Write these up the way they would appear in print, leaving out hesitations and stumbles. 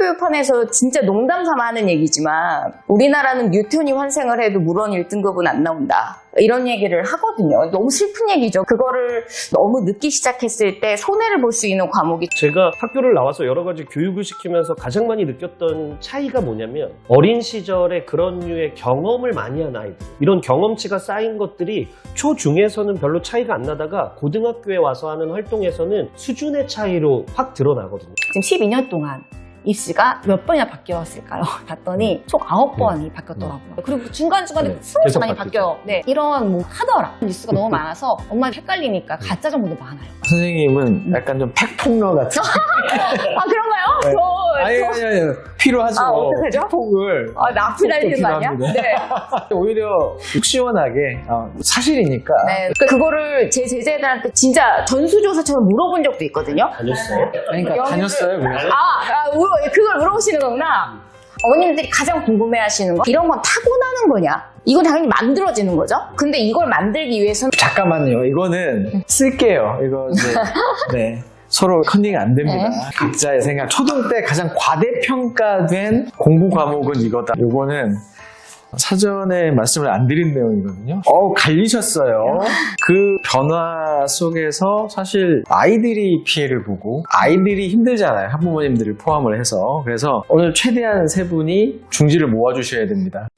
교육판에서 진짜 농담삼아 하는 얘기지만 우리나라는 뉴턴이 환생을 해도 물원 1등급은 안 나온다. 이런 얘기를 하거든요. 너무 슬픈 얘기죠. 그거를 너무 늦게 시작했을 때 손해를 볼 수 있는 과목이 제가 학교를 나와서 여러 가지 교육을 시키면서 가장 많이 느꼈던 차이가 뭐냐면 어린 시절에 그런 류의 경험을 많이 한 아이들, 이런 경험치가 쌓인 것들이 초중에서는 별로 차이가 안 나다가 고등학교에 와서 하는 활동에서는 수준의 차이로 확 드러나거든요. 지금 12년 동안 입시가 몇 번이나 바뀌었을까요? 봤더니 총 9번이 바뀌었더라고요. 그리고 중간중간에 수없이 많이 바뀌어요. 네, 이런 뭐 하더라 뉴스가 너무 많아서 엄마는 헷갈리니까 가짜 정보도 많아요. 선생님은 약간 좀 팩폭러 같은. 아 그런가요? 아니, 필요하죠. 어떡하죠? 팩폭을. 나 앞에 달리는 거 아니야? 필요합니다. 네. 오히려 속 시원하게 사실이니까. 네. 그거를 제 제자들한테 진짜 전수조사처럼 물어본 적도 있거든요. 다녔어요? 그러니까 다녔어요, 그래서. 그걸 물어보시는 거구나. 어머님들이 가장 궁금해하시는 거 이런 건 타고나는 거냐? 이건 당연히 만들어지는 거죠. 근데 이걸 만들기 위해서는 잠깐만요. 이거는 쓸게요. 이거 이제 네. 서로 컨닝이 안 됩니다. 각자의 생각. 초등 때 가장 과대평가된 공부 과목은 이거다. 이거는 사전에 말씀을 안 드린 내용이거든요. 갈리셨어요. 그 변화 속에서 사실 아이들이 피해를 보고 아이들이 힘들잖아요. 학부모님들을 포함을 해서. 그래서 오늘 최대한 세 분이 중지를 모아주셔야 됩니다.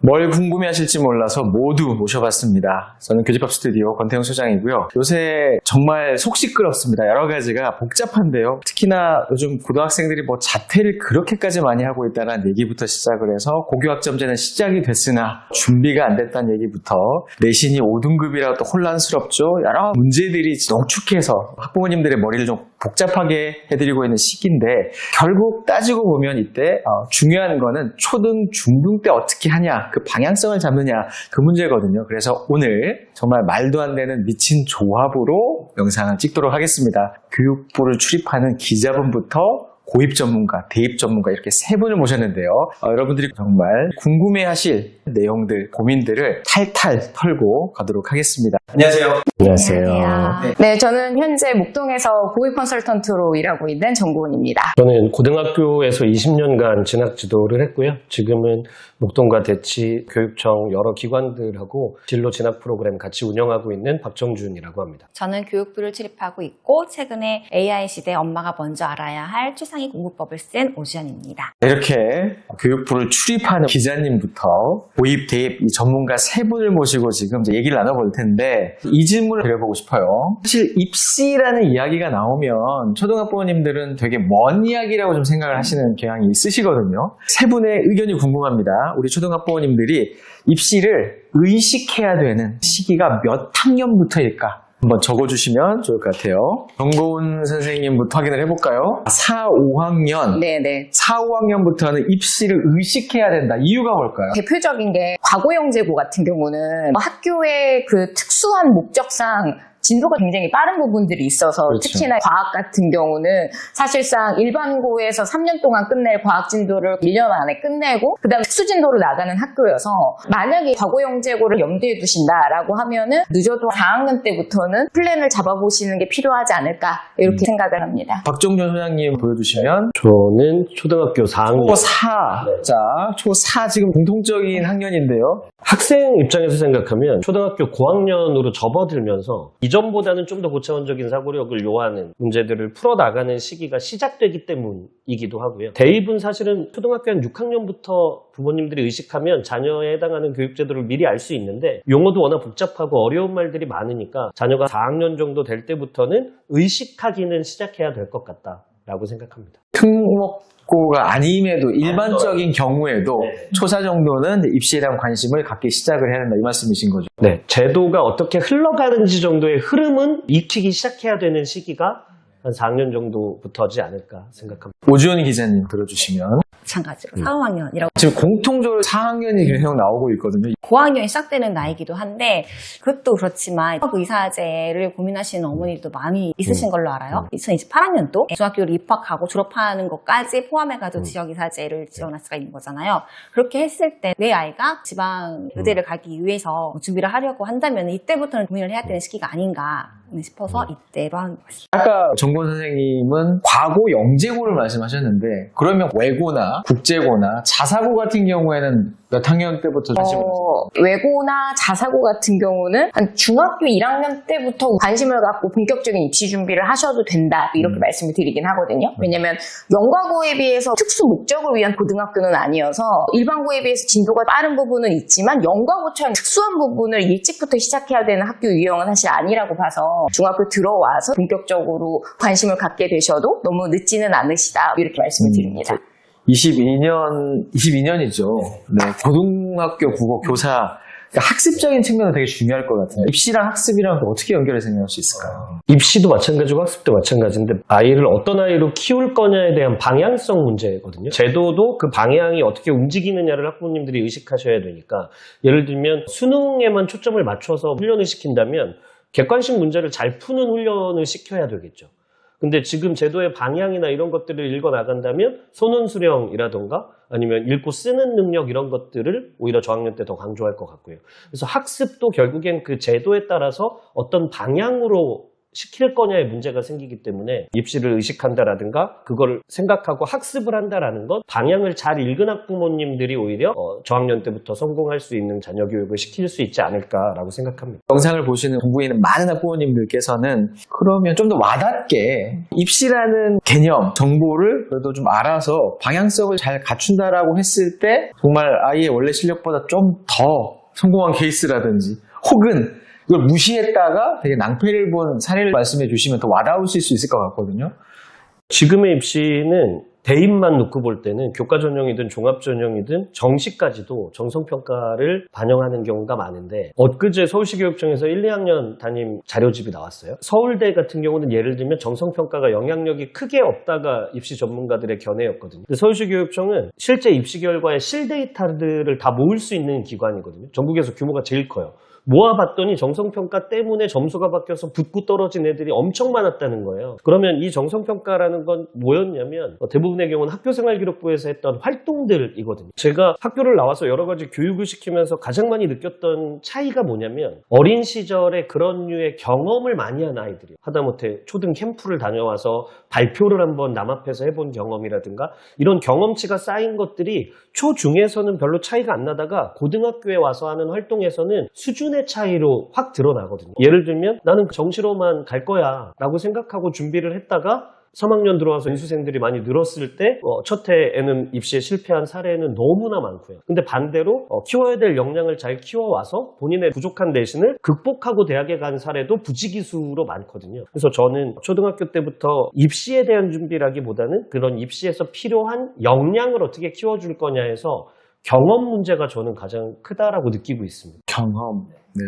뭘 궁금해하실지 몰라서 모두 모셔봤습니다. 저는 교집합 스튜디오 권태형 소장이고요. 요새 정말 속 시끄럽습니다. 여러 가지가 복잡한데요. 특히나 요즘 고등학생들이 뭐 자퇴를 그렇게까지 많이 하고 있다는 얘기부터 시작을 해서 고교학점제는 시작이 됐으나 준비가 안 됐다는 얘기부터 내신이 5등급이라 또 혼란스럽죠. 여러 문제들이 농축해서 학부모님들의 머리를 좀 복잡하게 해드리고 있는 시기인데 결국 따지고 보면 이때 중요한 거는 초등, 중등 때 어떻게 하냐, 그 방향성을 잡느냐, 그 문제거든요. 그래서 오늘 정말 말도 안 되는 미친 조합으로 영상을 찍도록 하겠습니다. 교육부를 출입하는 기자분부터 고입 전문가, 대입 전문가 이렇게 세 분을 모셨는데요. 여러분들이 정말 궁금해하실 내용들, 고민들을 탈탈 털고 가도록 하겠습니다. 안녕하세요. 안녕하세요. 네, 저는 현재 목동에서 고위 컨설턴트로 일하고 있는 정고은입니다. 저는 고등학교에서 20년간 진학 지도를 했고요. 지금은 목동과 대치, 교육청 여러 기관들하고 진로 진학 프로그램 같이 운영하고 있는 박정준이라고 합니다. 저는 교육부를 출입하고 있고 최근에 AI 시대 엄마가 먼저 알아야 할 최상위 공부법을 쓴 오지연입니다. 이렇게 교육부를 출입하는 기자님부터 고입, 대입 이 전문가 세 분을 모시고 지금 이제 얘기를 나눠볼 텐데 이 질문을 드려보고 싶어요. 사실 입시라는 이야기가 나오면 초등학부모님들은 되게 먼 이야기라고 좀 생각을 하시는 경향이 있으시거든요. 세 분의 의견이 궁금합니다. 우리 초등학부모님들이 입시를 의식해야 되는 시기가 몇 학년부터일까? 한번 적어주시면 좋을 것 같아요. 정고은 선생님부터 확인을 해볼까요? 4, 5학년. 네네. 4, 5학년부터는 입시를 의식해야 된다. 이유가 뭘까요? 대표적인 게 과거형 제고 같은 경우는 학교의 그 특수한 목적상 진도가 굉장히 빠른 부분들이 있어서 그렇죠. 특히나 과학 같은 경우는 사실상 일반고에서 3년 동안 끝낼 과학 진도를 1년 안에 끝내고 그 다음에 특수 진도로 나가는 학교여서 만약에 과거형 제고를 염두에 두신다라고 하면은 늦어도 4학년 때부터는 플랜을 잡아보시는 게 필요하지 않을까 이렇게 생각을 합니다. 박정준 소장님 보여주시면 저는 초등학교 4학년. 초4. 네. 자, 초4 지금 공통적인 학년인데요. 학생 입장에서 생각하면 초등학교 고학년으로 접어들면서 이전보다는 좀 더 고차원적인 사고력을 요하는 문제들을 풀어나가는 시기가 시작되기 때문이기도 하고요. 대입은 사실은 초등학교 한 6학년부터 부모님들이 의식하면 자녀에 해당하는 교육제도를 미리 알 수 있는데 용어도 워낙 복잡하고 어려운 말들이 많으니까 자녀가 4학년 정도 될 때부터는 의식하기는 시작해야 될 것 같다라고 생각합니다. 특목고가 아님에도 일반적인 경우에도 네. 초4 정도는 입시에 대한 관심을 갖기 시작을 해야 된다 이 말씀이신 거죠. 네, 제도가 어떻게 흘러가는지 정도의 흐름은 익히기 시작해야 되는 시기가 한 4학년 정도부터지 않을까 생각합니다. 오지원 기자님 들어주시면 마찬가지로 4, 5학년이라고 지금 공통적으로 4학년이 계속 나오고 있거든요. 고학년이 시작되는 나이기도 한데 그것도 그렇지만 의사제를 고민하시는 어머니들도 많이 있으신 걸로 알아요. 2028학년도 중학교를 입학하고 졸업하는 것까지 포함해가지고 지역의사제를 지원할 수가 있는 거잖아요. 그렇게 했을 때 내 아이가 지방 의대를 가기 위해서 준비를 하려고 한다면 이때부터는 고민을 해야 되는 시기가 아닌가 싶어서 이때로 한 것입니다. 아까 정권 선생님은 과고 영재고를 말씀하셨는데 그러면 외고나 국제고나 자사고 같은 경우에는 몇 학년 때부터 관심을 가졌어요? 외고나 자사고 같은 경우는 한 중학교 1학년 때부터 관심을 갖고 본격적인 입시 준비를 하셔도 된다 이렇게 말씀을 드리긴 하거든요. 왜냐면 연과고에 비해서 특수 목적을 위한 고등학교는 아니어서 일반고에 비해서 진도가 빠른 부분은 있지만 연과고처럼 특수한 부분을 일찍부터 시작해야 되는 학교 유형은 사실 아니라고 봐서 중학교 들어와서 본격적으로 관심을 갖게 되셔도 너무 늦지는 않으시다 이렇게 말씀을 드립니다. 22년이죠. 네, 고등학교 국어 교사 그러니까 학습적인 측면은 되게 중요할 것 같아요. 입시랑 학습이랑 또 어떻게 연결해 생각할 수 있을까요? 입시도 마찬가지고 학습도 마찬가지인데 아이를 어떤 아이로 키울 거냐에 대한 방향성 문제거든요. 제도도 그 방향이 어떻게 움직이느냐를 학부모님들이 의식하셔야 되니까 예를 들면 수능에만 초점을 맞춰서 훈련을 시킨다면 객관식 문제를 잘 푸는 훈련을 시켜야 되겠죠. 근데 지금 제도의 방향이나 이런 것들을 읽어 나간다면 손은 수령이라던가 아니면 읽고 쓰는 능력 이런 것들을 오히려 저학년 때 더 강조할 것 같고요. 그래서 학습도 결국엔 그 제도에 따라서 어떤 방향으로 시킬 거냐의 문제가 생기기 때문에 입시를 의식한다라든가 그걸 생각하고 학습을 한다라는 건 방향을 잘 읽은 학부모님들이 오히려 저학년 때부터 성공할 수 있는 자녀 교육을 시킬 수 있지 않을까라고 생각합니다. 영상을 보시는 공부에 있는 많은 학부모님들께서는 그러면 좀 더 와닿게 입시라는 개념, 정보를 그래도 좀 알아서 방향성을 잘 갖춘다라고 했을 때 정말 아이의 원래 실력보다 좀 더 성공한 케이스라든지 혹은 이걸 무시했다가 되게 낭패를 본 사례를 말씀해 주시면 더 와닿으실 수 있을 것 같거든요. 지금의 입시는 대입만 놓고 볼 때는 교과 전형이든 종합 전형이든 정시까지도 정성평가를 반영하는 경우가 많은데 엊그제 서울시교육청에서 1, 2학년 담임 자료집이 나왔어요. 서울대 같은 경우는 예를 들면 정성평가가 영향력이 크게 없다가 입시 전문가들의 견해였거든요. 서울시교육청은 실제 입시 결과의 실데이터들을 다 모을 수 있는 기관이거든요. 전국에서 규모가 제일 커요. 모아봤더니 정성평가 때문에 점수가 바뀌어서 붙고 떨어진 애들이 엄청 많았다는 거예요. 그러면 이 정성평가라는 건 뭐였냐면 대부분의 경우는 학교생활기록부에서 했던 활동들이거든요. 제가 학교를 나와서 여러 가지 교육을 시키면서 가장 많이 느꼈던 차이가 뭐냐면 어린 시절에 그런 류의 경험을 많이 한 아이들이에요. 하다못해 초등 캠프를 다녀와서 발표를 한번 남 앞에서 해본 경험이라든가 이런 경험치가 쌓인 것들이 초중에서는 별로 차이가 안 나다가 고등학교에 와서 하는 활동에서는 수준의 차이로 확 드러나거든요. 예를 들면 나는 정시로만 갈 거야 라고 생각하고 준비를 했다가 3학년 들어와서 인수생들이 많이 늘었을 때 첫 해에는 입시에 실패한 사례는 너무나 많고요. 근데 반대로 키워야 될 역량을 잘 키워와서 본인의 부족한 내신을 극복하고 대학에 간 사례도 부지기수로 많거든요. 그래서 저는 초등학교 때부터 입시에 대한 준비라기보다는 그런 입시에서 필요한 역량을 어떻게 키워줄 거냐 해서 경험 문제가 저는 가장 크다라고 느끼고 있습니다. 경험. 네.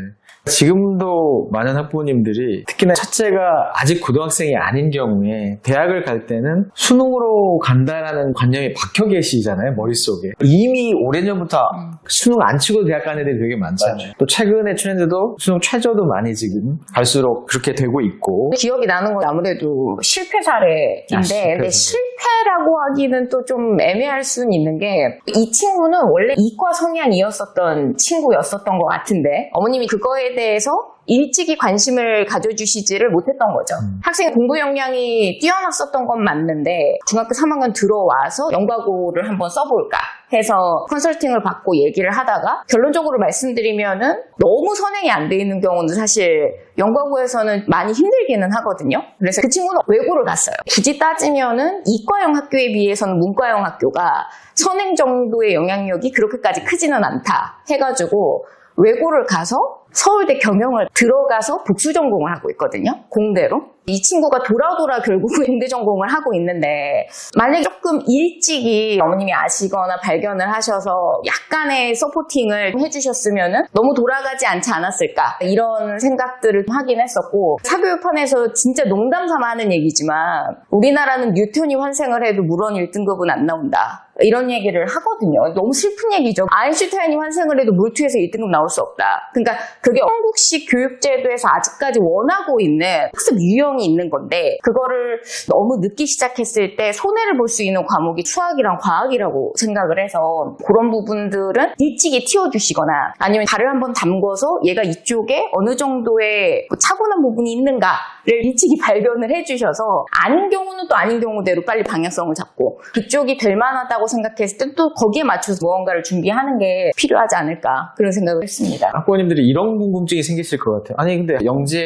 지금도 많은 학부모님들이 특히나 첫째가 아직 고등학생이 아닌 경우에 대학을 갈 때는 수능으로 간다라는 관념이 박혀 계시잖아요, 머릿속에. 이미 오래전부터 수능 안 치고 대학 가는 애들이 되게 많잖아요. 맞아요. 또 최근의 트렌드도 수능 최저도 많이 지금 갈수록 그렇게 되고 있고. 기억이 나는 건 아무래도 실패 사례인데 근데 실패라고 하기는 또 좀 애매할 수는 있는 게 이 친구는 원래 이과 성향이었었던 친구였었던 것 같은데 어머님이 그거에 대해서 일찍이 관심을 가져주시지를 못했던 거죠. 학생의 공부 역량이 뛰어났었던 건 맞는데 중학교 3학년 들어와서 연과고를 한번 써볼까 해서 컨설팅을 받고 얘기를 하다가 결론적으로 말씀드리면은 너무 선행이 안 돼 있는 경우는 사실 연과고에서는 많이 힘들기는 하거든요. 그래서 그 친구는 외고를 갔어요. 굳이 따지면은 이과형 학교에 비해서는 문과형 학교가 선행 정도의 영향력이 그렇게까지 크지는 않다 해가지고 외고를 가서 서울대 경영을 들어가서 복수 전공을 하고 있거든요. 공대로. 이 친구가 돌아 결국은 공대 전공을 하고 있는데 만약에 조금 일찍이 어머님이 아시거나 발견을 하셔서 약간의 서포팅을 해주셨으면 너무 돌아가지 않지 않았을까 이런 생각들을 하긴 했었고 사교육판에서 진짜 농담 삼아 하는 얘기지만 우리나라는 뉴턴이 환생을 해도 물원 1등급은 안 나온다. 이런 얘기를 하거든요. 너무 슬픈 얘기죠. 아인슈타인이 환생을 해도 물투에서 1등급 나올 수 없다. 그러니까 그게 한국식 교육제도에서 아직까지 원하고 있는 학습 유형이 있는 건데 그거를 너무 늦게 시작했을 때 손해를 볼 수 있는 과목이 수학이랑 과학이라고 생각을 해서 그런 부분들은 일찍이 틔워주시거나 아니면 발을 한번 담궈서 얘가 이쪽에 어느 정도의 차고난 부분이 있는가를 일찍이 발견을 해주셔서 아닌 경우는 또 아닌 경우대로 빨리 방향성을 잡고 그쪽이 될 만하다고 생각했을 때 또 거기에 맞춰서 무언가를 준비하는 게 필요하지 않을까 그런 생각을 했습니다. 학부모님들이 이런 궁금증이 생기실 것 같아요. 아니 근데 영재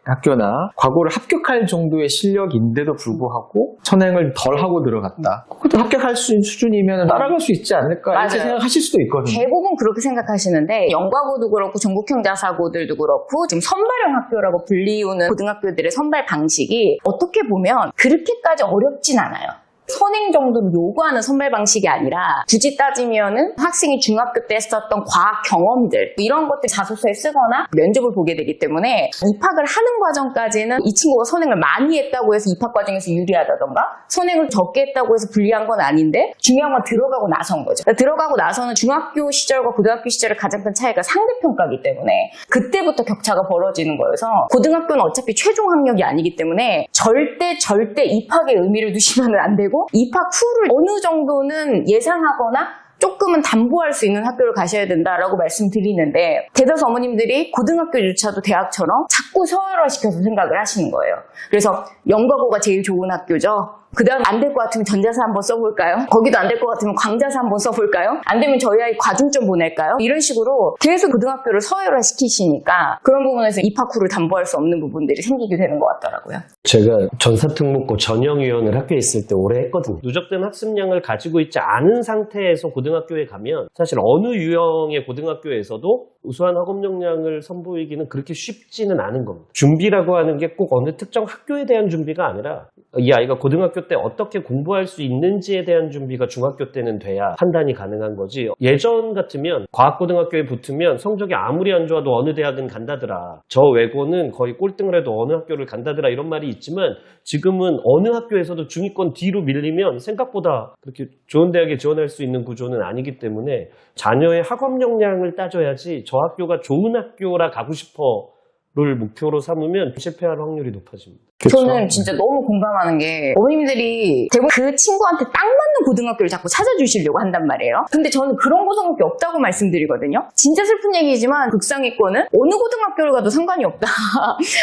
학교나 과거를 합격할 정도의 실력인데도 불구하고 선행을 덜 하고 들어갔다. 그것도 합격할 수 있는 수준이면 따라갈 수 있지 않을까 이렇게 맞아요. 생각하실 수도 있거든요. 대부분 그렇게 생각하시는데 영과고도 그렇고 전국형 자사고들도 그렇고 지금 선발형 학교라고 불리우는 고등학교들의 선발 방식이 어떻게 보면 그렇게까지 어렵진 않아요. 선행 정도를 요구하는 선발 방식이 아니라 굳이 따지면은 학생이 중학교 때 했었던 과학 경험들 이런 것들 자소서에 쓰거나 면접을 보게 되기 때문에 입학을 하는 과정까지는 이 친구가 선행을 많이 했다고 해서 입학 과정에서 유리하다던가 선행을 적게 했다고 해서 불리한 건 아닌데 중요한 건 들어가고 나서인 거죠. 들어가고 나서는 중학교 시절과 고등학교 시절의 가장 큰 차이가 상대평가이기 때문에 그때부터 격차가 벌어지는 거여서 고등학교는 어차피 최종 학력이 아니기 때문에 절대 입학에 의미를 두시면 안 되고 입학 후를 어느 정도는 예상하거나 조금은 담보할 수 있는 학교를 가셔야 된다라고 말씀드리는데 대다수 어머님들이 고등학교조차도 대학처럼 자꾸 서열화시켜서 생각을 하시는 거예요. 그래서 영과고가 제일 좋은 학교죠. 그 다음 안 될 것 같으면 전자사 한번 써볼까요? 거기도 안 될 것 같으면 광자사 한번 써볼까요? 안 되면 저희 아이 과중점 보낼까요? 이런 식으로 계속 고등학교를 서열화시키시니까 그런 부분에서 입학 후를 담보할 수 없는 부분들이 생기게 되는 것 같더라고요. 제가 전사특목고 전형위원을 학교에 있을 때 오래 했거든요. 누적된 학습량을 가지고 있지 않은 상태에서 고등학교에 가면 사실 어느 유형의 고등학교에서도 우수한 학업 역량을 선보이기는 그렇게 쉽지는 않은 겁니다. 준비라고 하는 게 꼭 어느 특정 학교에 대한 준비가 아니라 이 아이가 고등학교 때 어떻게 공부할 수 있는지에 대한 준비가 중학교 때는 돼야 판단이 가능한 거지. 예전 같으면 과학고등학교에 붙으면 성적이 아무리 안 좋아도 어느 대학은 간다더라. 저 외고는 거의 꼴등을 해도 어느 학교를 간다더라 이런 말이 있지만 지금은 어느 학교에서도 중위권 뒤로 밀리면 생각보다 그렇게 좋은 대학에 지원할 수 있는 구조는 아니기 때문에 자녀의 학업 역량을 따져야지 저 학교가 좋은 학교라 가고 싶어를 목표로 삼으면 실패할 확률이 높아집니다. 저는 진짜 너무 공감하는 게 어머님들이 대부분 그 친구한테 딱 맞는 고등학교를 자꾸 찾아주시려고 한단 말이에요. 근데 저는 그런 고등학교 없다고 말씀드리거든요. 진짜 슬픈 얘기지만 극상위권은 어느 고등학교를 가도 상관이 없다.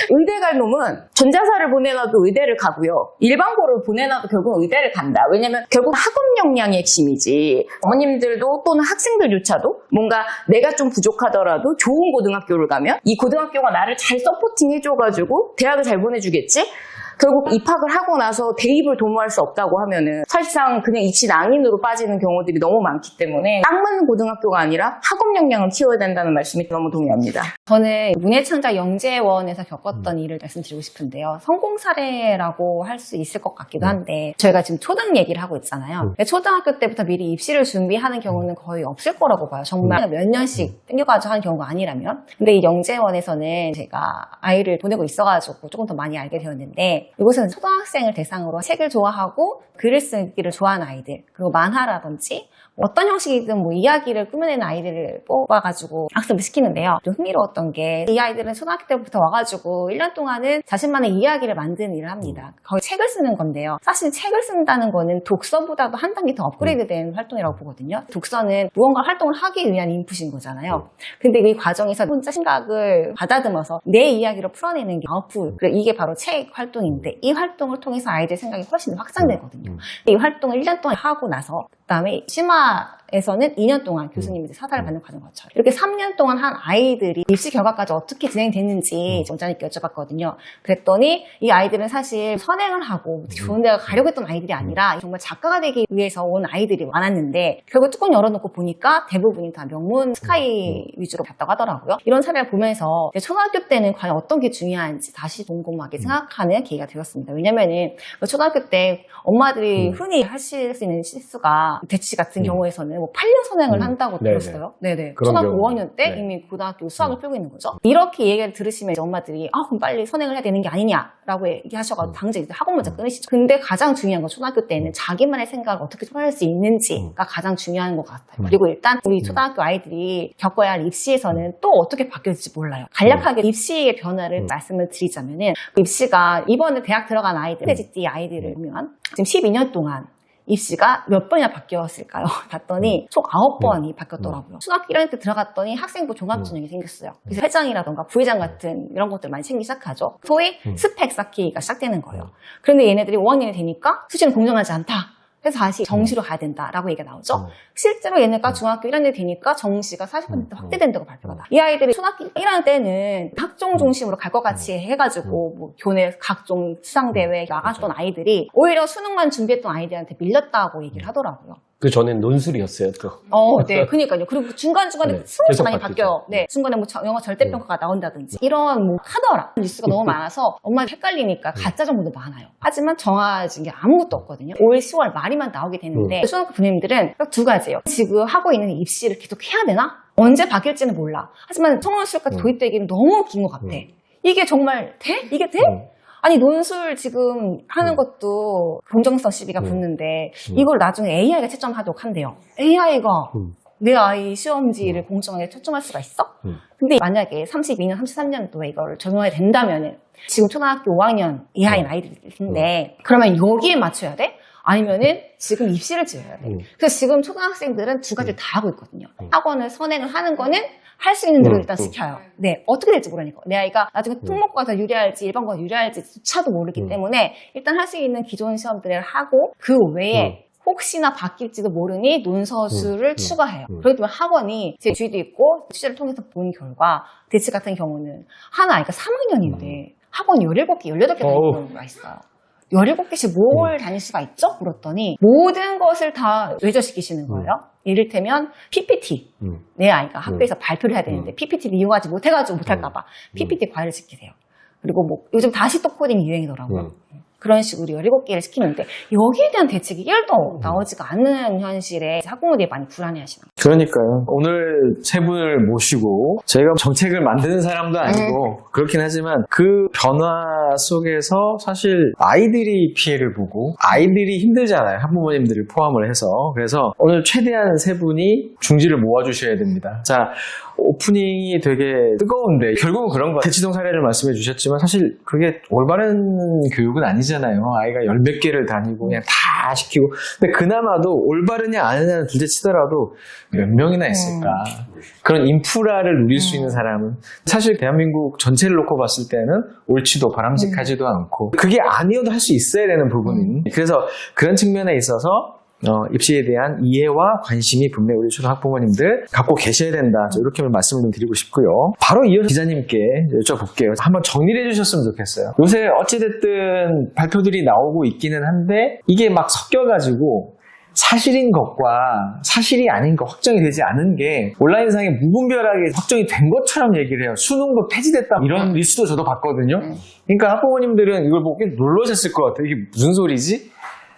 의대 갈 놈은 전자사를 보내놔도 의대를 가고요. 일반고를 보내놔도 결국 의대를 간다. 왜냐면 결국 학업 역량이 핵심이지. 어머님들도 또는 학생들조차도 뭔가 내가 좀 부족하더라도 좋은 고등학교를 가면 이 고등학교가 나를 잘 서포팅 해줘가지고 대학을 잘 보내주겠지? 결국 입학을 하고 나서 대입을 도모할 수 없다고 하면은 사실상 그냥 입시 낭인으로 빠지는 경우들이 너무 많기 때문에 딱 맞는 고등학교가 아니라 학업 역량을 키워야 된다는 말씀이 너무 동의합니다. 저는 문예창자 영재원에서 겪었던 일을 말씀드리고 싶은데요. 성공 사례라고 할 수 있을 것 같기도 한데 저희가 지금 초등 얘기를 하고 있잖아요. 초등학교 때부터 미리 입시를 준비하는 경우는 거의 없을 거라고 봐요. 정말 몇 년씩 땡겨가지고 하는 경우가 아니라면. 근데 이 영재원에서는 제가 아이를 보내고 있어가지고 조금 더 많이 알게 되었는데 이곳은 초등학생을 대상으로 책을 좋아하고 글을 쓰기를 좋아하는 아이들 그리고 만화라든지 어떤 형식이든 뭐 이야기를 꾸며내는 아이들을 뽑아가지고 학습을 시키는데요. 좀 흥미로웠던 게 이 아이들은 초등학교 때부터 와가지고 1년 동안은 자신만의 이야기를 만드는 일을 합니다. 거의 책을 쓰는 건데요. 사실 책을 쓴다는 거는 독서보다도 한 단계 더 업그레이드된 활동이라고 보거든요. 독서는 무언가 활동을 하기 위한 인풋인 거잖아요. 근데 이 과정에서 혼자 생각을 가다듬어서 내 이야기를 풀어내는 게 아웃풋. 이게 바로 책 활동인데 이 활동을 통해서 아이들 생각이 훨씬 확장되거든요. 이 활동을 1년 동안 하고 나서 그다음에 심화에서는 2년 동안 교수님이 사사를 받는 과정 거쳐요. 이렇게 3년 동안 한 아이들이 입시 결과까지 어떻게 진행됐는지 점장님께 여쭤봤거든요. 그랬더니 이 아이들은 사실 선행을 하고 좋은 데가 가려고 했던 아이들이 아니라 정말 작가가 되기 위해서 온 아이들이 많았는데 결국 뚜껑 열어놓고 보니까 대부분이 다 명문 스카이 위주로 갔다고 하더라고요. 이런 사례를 보면서 초등학교 때는 과연 어떤 게 중요한지 다시 곰곰하게 생각하는 계기가 되었습니다. 왜냐면은 초등학교 때 엄마들이 흔히 하실 수 있는 실수가 대치 같은 경우에서는 뭐 8년 선행을 한다고 네네. 들었어요. 네네. 그런 초등학교 경우. 5학년 때 네. 이미 고등학교 수학을 풀고 있는 거죠. 이렇게 얘기를 들으시면 이제 엄마들이 그럼 빨리 선행을 해야 되는 게 아니냐라고 얘기하셔가지고 당장 이제 학원 문자 끊으시죠. 근데 가장 중요한 건 초등학교 때는 자기만의 생각을 어떻게 표현할 수 있는지가 가장 중요한 것 같아요. 그리고 일단 우리 초등학교 아이들이 겪어야 할 입시에서는 또 어떻게 바뀔지 몰라요. 간략하게 입시의 변화를 말씀을 드리자면은 입시가 이번에 대학 들어간 아이들, SGD 아이들을 보면 지금 12년 동안 입시가 몇 번이나 바뀌었을까요? 봤더니 총 9번이 바뀌었더라고요. 초등학교 1학년 때 들어갔더니 학생부 종합전형이 생겼어요. 그래서 회장이라던가 부회장 같은 이런 것들 많이 생기기 시작하죠. 소위 스펙 쌓기가 시작되는 거예요. 그런데 얘네들이 5학년이 되니까 수시는 공정하지 않다. 그래서 다시 정시로 가야 된다라고 얘기가 나오죠. 실제로 얘네가 중학교 1학년이 되니까 정시가 40% 확대된다고 발표가 나요. 이 아이들이 초등학교 1학년 때는 학종 중심으로 갈 것 같이 해가지고 뭐 교내 각종 수상대회에 나갔던 아이들이 오히려 수능만 준비했던 아이들한테 밀렸다고 얘기를 하더라고요. 그 전엔 논술이었어요, 또. 네, 그니까요. 그리고 중간중간에 네, 수없이 계속 많이 바뀌죠. 바뀌어요. 네, 중간에 뭐 영어 절대평가가 나온다든지. 이런 뭐 카더라 뉴스가 너무 많아서 엄마가 헷갈리니까 가짜 정보도 많아요. 하지만 정해진 게 아무것도 없거든요. 올 10월 말이만 나오게 되는데 초등학교 부모님들은 딱 두 가지예요. 지금 하고 있는 입시를 계속 해야 되나? 언제 바뀔지는 몰라. 하지만 청원수까지 도입되기는 너무 긴 것 같아. 이게 정말 돼? 이게 돼? 아니 논술 지금 하는 것도 공정성 시비가 붙는데 이걸 나중에 AI가 채점하도록 한대요. AI가 내 아이 시험지를 공정하게 채점할 수가 있어? 근데 만약에 32년, 33년도에 이걸 적용해야 된다면은 지금 초등학교 5학년 이하인 아이들인데 그러면 여기에 맞춰야 돼? 아니면은 지금 입시를 지어야 돼. 그래서 지금 초등학생들은 두 가지를 다 하고 있거든요. 학원을 선행을 하는 거는 할 수 있는 대로 일단 시켜요. 네, 어떻게 될지 모르니까. 내 아이가 나중에 특목고가 더 유리할지 일반고가 유리할지조차도 모르기 때문에 일단 할 수 있는 기존 시험들을 하고 그 외에 혹시나 바뀔지도 모르니 논서수를 추가해요. 그렇기 때문에 학원이 제 주의도 있고 취재를 통해서 본 결과 대치 같은 경우는 한 아이가 3학년인데 학원 17개, 18개 다니는 경우가 있어요. 17개씩 뭘 다닐 수가 있죠? 물었더니 모든 것을 다 외저시키시는 거예요. 이를테면 PPT. 내 아이가 학교에서 발표를 해야 되는데 PPT를 이용하지 못해가지고 못할까봐 PPT 과외를 시키세요. 그리고 뭐 요즘 다시 또 코딩 유행이더라고요. 그런 식으로 17개를 시키는데 여기에 대한 대책이 1도 나오지가 않는 현실에 학부모들이 많이 불안해하시는 거예요. 그러니까요. 오늘 세 분을 모시고 저희가 정책을 만드는 사람도 아니고 그렇긴 하지만 그 변화 속에서 사실 아이들이 피해를 보고 아이들이 힘들잖아요. 학부모님들을 포함을 해서. 그래서 오늘 최대한 세 분이 중지를 모아주셔야 됩니다. 자, 오프닝이 되게 뜨거운데 결국은 그런 거 대치동 사례를 말씀해 주셨지만 사실 그게 올바른 교육은 아니잖아요. 아이가 10몇 개를 다니고 그냥 다 시키고 근데 그나마도 올바르냐 아니냐는 둘째 치더라도 몇 명이나 있을까. 그런 인프라를 누릴 수 있는 사람은 사실 대한민국 전체를 놓고 봤을 때는 옳지도 바람직하지도 않고 그게 아니어도 할 수 있어야 되는 부분인 그래서 그런 측면에 있어서 입시에 대한 이해와 관심이 분명히 우리 초등학부모님들 갖고 계셔야 된다. 이렇게 말씀을 좀 드리고 싶고요. 바로 이어서 기자님께 여쭤볼게요. 한번 정리를 해주셨으면 좋겠어요. 요새 어찌됐든 발표들이 나오고 있기는 한데 이게 막 섞여가지고 사실인 것과 사실이 아닌 것 확정이 되지 않은 게 온라인상에 무분별하게 확정이 된 것처럼 얘기를 해요. 수능도 폐지됐다 이런 뉴스도 저도 봤거든요. 그러니까 학부모님들은 이걸 보고 놀라셨을 것 같아요. 이게 무슨 소리지?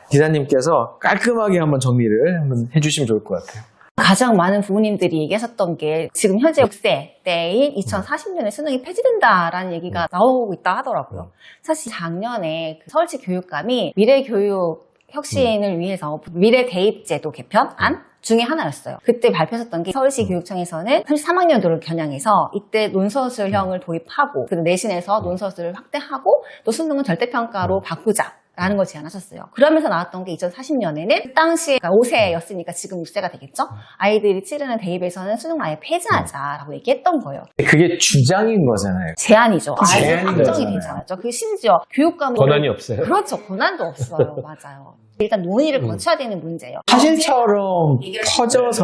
기자님께서 깔끔하게 한번 정리를 한번 해주시면 좋을 것 같아요. 가장 많은 부모님들이 얘기하셨던 게 지금 현재 6세 때인 2040년에 수능이 폐지된다라는 얘기가 나오고 있다 하더라고요. 사실 작년에 그 서울시 교육감이 미래교육 혁신을 위해서 미래 대입제도 개편안 중에 하나였어요. 그때 발표했었던 게 서울시 교육청에서는 33학년도를 겨냥해서 이때 논서술형을 도입하고 그 내신에서 논서술을 확대하고 또 수능은 절대평가로 바꾸자. 라는 걸 제안하셨어요. 그러면서 나왔던 게 2040년에는 그 당시에 5세였으니까 지금 6세가 되겠죠? 아이들이 치르는 대입에서는 수능을 아예 폐지하자라고 얘기했던 거예요. 그게 주장인 거잖아요. 제안이죠. 아예 제안인 확정이 거잖아요. 되지 않았죠. 그 심지어 교육감은 권한이 없어요. 그렇죠. 권한도 없어요. 맞아요. 일단 논의를 거쳐야 되는 문제예요. 사실처럼 퍼져서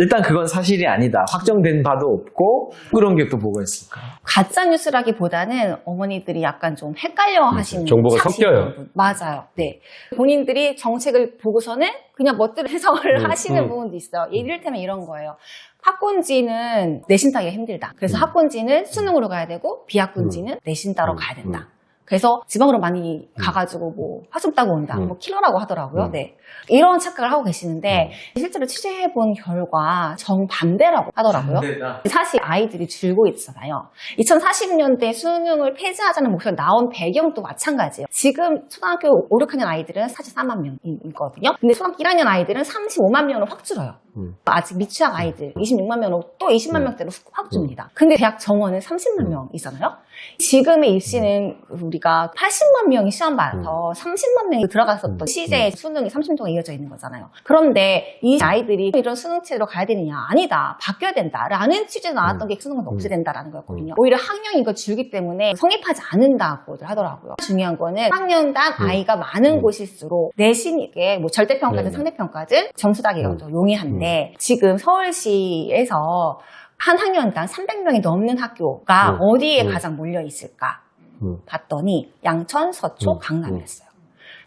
일단 그건 사실이 아니다. 확정된 바도 없고 그런 게 또 뭐가 있을까? 가짜 뉴스라기보다는 어머니들이 약간 좀 헷갈려 하시는 정보가 사실이 섞여요. 있는 부분. 맞아요. 네. 본인들이 정책을 보고서는 그냥 멋대로 해석을 하시는 부분도 있어요. 이를테면 이런 거예요. 학군지는 내신 따기가 힘들다. 그래서 학군지는 수능으로 가야 되고 비학군지는 내신 따로 가야 된다. 그래서 지방으로 많이 가가지고 뭐 화좀 따고 온다, 뭐 킬러라고 하더라고요. 네. 이런 착각을 하고 계시는데 실제로 취재해본 결과 정반대라고 하더라고요. 사실 아이들이 줄고 있잖아요. 2040년대 수능을 폐지하자는 목표가 나온 배경도 마찬가지예요. 지금 초등학교 5, 6학년 아이들은 44만 명이거든요. 근데 초등학교 1학년 아이들은 35만 명으로 확 줄어요. 아직 미취학 아이들 26만 명으로 또 20만 명대로 확 줍니다. 근데 대학 정원은 30만 명이잖아요. 지금의 입시는 우리가 80만 명이 시험 봐서 30만 명이 들어갔었던 시제의 수능이 30년간 이어져 있는 거잖아요. 그런데 이 아이들이 이런 수능체제로 가야 되느냐? 아니다. 바뀌어야 된다라는 취지에 나왔던 게 수능을 없애야 된다라는 거였거든요. 오히려 학령이 이걸 줄기 때문에 성립하지 않는다고들 하더라고요. 중요한 거는 학년당 아이가 많은 곳일수록 내신이게 뭐 절대평가든 상대평가든 점수 따기가 용이한데 지금 서울시에서 한 학년당 300명이 넘는 학교가 어디에 가장 몰려 있을까 봤더니 양천, 서초, 강남이었어요.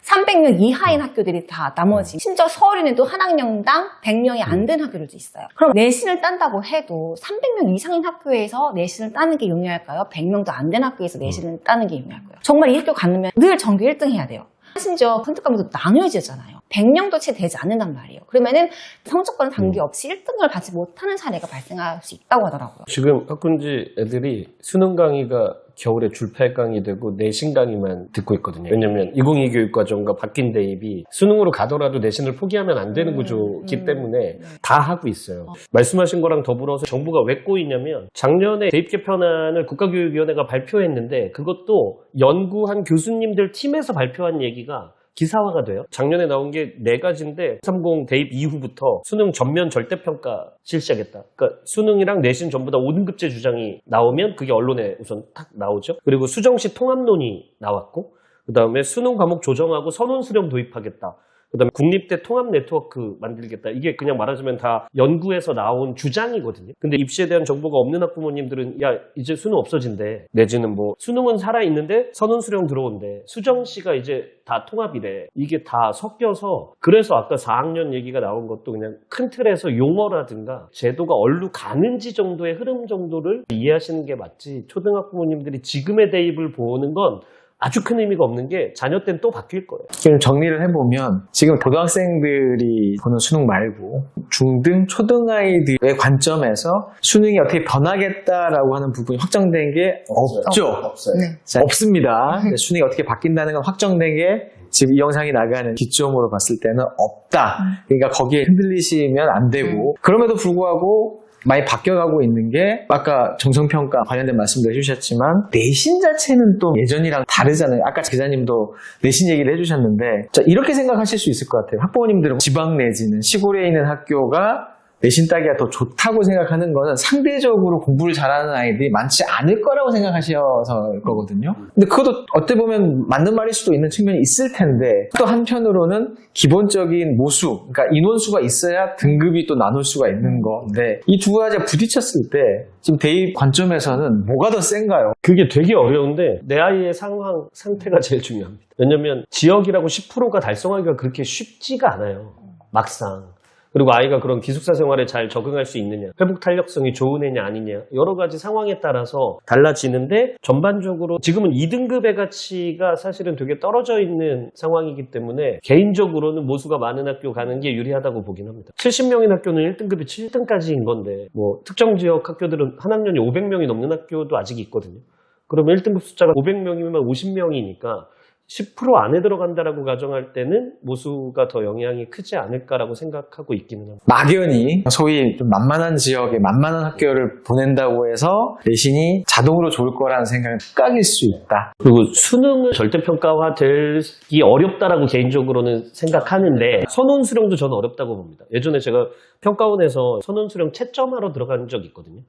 300명 이하인 학교들이 다 나머지 심지어 서울에는 한 학년당 100명이 안 된 학교들도 있어요. 그럼 내신을 딴다고 해도 300명 이상인 학교에서 내신을 따는 게 용이할까요? 100명도 안 된 학교에서 내신을 따는 게 용이할까요? 정말 이 학교 가면 늘 전교 1등 해야 돼요. 심지어 선택 과목도 나뉘어지잖아요. 100명도 채 되지 않는단 말이에요. 그러면은 성적과는 관계없이 1등을 받지 못하는 사례가 발생할 수 있다고 하더라고요. 지금 학군지 애들이 수능 강의가 겨울에 줄팔 강의 되고 내신 강의만 듣고 있거든요. 왜냐면 2022 교육과정과 바뀐 대입이 수능으로 가더라도 내신을 포기하면 안 되는 구조이기 때문에 다 하고 있어요. 말씀하신 거랑 더불어서 정부가 왜 꼬이냐면 작년에 대입 개편안을 국가교육위원회가 발표했는데 그것도 연구한 교수님들 팀에서 발표한 얘기가 기사화가 돼요. 작년에 나온 게 4가지인데 30 대입 이후부터 수능 전면 절대평가 실시하겠다. 그러니까 수능이랑 내신 전부 다 5등급제 주장이 나오면 그게 언론에 우선 탁 나오죠. 그리고 수정시 통합론이 나왔고 그 다음에 수능 과목 조정하고 선원 수령 도입하겠다. 그 다음에 국립대 통합 네트워크 만들겠다. 이게 그냥 말하자면 다 연구에서 나온 주장이거든요. 근데 입시에 대한 정보가 없는 학부모님들은 야 이제 수능 없어진대. 내지는 뭐 수능은 살아있는데 선원 수령 들어온대. 수정시가 이제 다 통합이래. 이게 다 섞여서 그래서 아까 4학년 얘기가 나온 것도 그냥 큰 틀에서 용어라든가 제도가 얼루 가는지 정도의 흐름 정도를 이해하시는 게 맞지. 초등학부모님들이 지금의 대입을 보는 건 아주 큰 의미가 없는 게 자녀 때는 또 바뀔 거예요. 지금 정리를 해보면 지금 고등학생들이 보는 수능 말고 중등, 초등아이들의 관점에서 수능이 어떻게 변하겠다라고 하는 부분이 확정된 게 없죠. 없어요. 네. 자, 없습니다. 수능이 어떻게 바뀐다는 건 확정된 게 지금 이 영상이 나가는 기점으로 봤을 때는 없다. 그러니까 거기에 흔들리시면 안 되고 그럼에도 불구하고 많이 바뀌어가고 있는 게 아까 정성평가 관련된 말씀도 해주셨지만 내신 자체는 또 예전이랑 다르잖아요. 아까 기자님도 내신 얘기를 해주셨는데 자 이렇게 생각하실 수 있을 것 같아요. 학부모님들은 지방 내지는 시골에 있는 학교가 내신 따기가 더 좋다고 생각하는 거는 상대적으로 공부를 잘하는 아이들이 많지 않을 거라고 생각하셔서일 거거든요. 근데 그것도 어떻게 보면 맞는 말일 수도 있는 측면이 있을 텐데 또 한편으로는 기본적인 모수, 그러니까 인원수가 있어야 등급이 또 나눌 수가 있는 건데 이 두 가지가 부딪혔을 때 지금 대입 관점에서는 뭐가 더 센가요? 그게 되게 어려운데 내 아이의 상황, 상태가 제일 중요합니다. 왜냐면 지역이라고 10%가 달성하기가 그렇게 쉽지가 않아요. 막상. 그리고 아이가 그런 기숙사 생활에 잘 적응할 수 있느냐, 회복 탄력성이 좋은 애냐 아니냐 여러 가지 상황에 따라서 달라지는데 전반적으로 지금은 2등급의 가치가 사실은 되게 떨어져 있는 상황이기 때문에 개인적으로는 모수가 많은 학교 가는 게 유리하다고 보긴 합니다. 70명인 학교는 1등급이 7등까지인 건데 뭐 특정 지역 학교들은 한 학년이 500명이 넘는 학교도 아직 있거든요. 그러면 1등급 숫자가 500명이면 50명이니까 10% 안에 들어간다라고 가정할 때는 모수가 더 영향이 크지 않을까라고 생각하고 있기는 합니다. 막연히 소위 좀 만만한 지역에 만만한 학교를 보낸다고 해서 내신이 자동으로 좋을 거라는 생각은 착각일 수 있다. 그리고 수능은 절대평가화되기 어렵다라고 개인적으로는 생각하는데 선원 수령도 저는 어렵다고 봅니다. 예전에 제가 평가원에서 선원 수령 채점하러 들어간 적이 있거든요.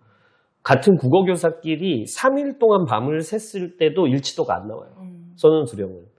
같은 국어교사끼리 3일 동안 밤을 샜을 때도 일치도가 안 나와요. 선원 수령은.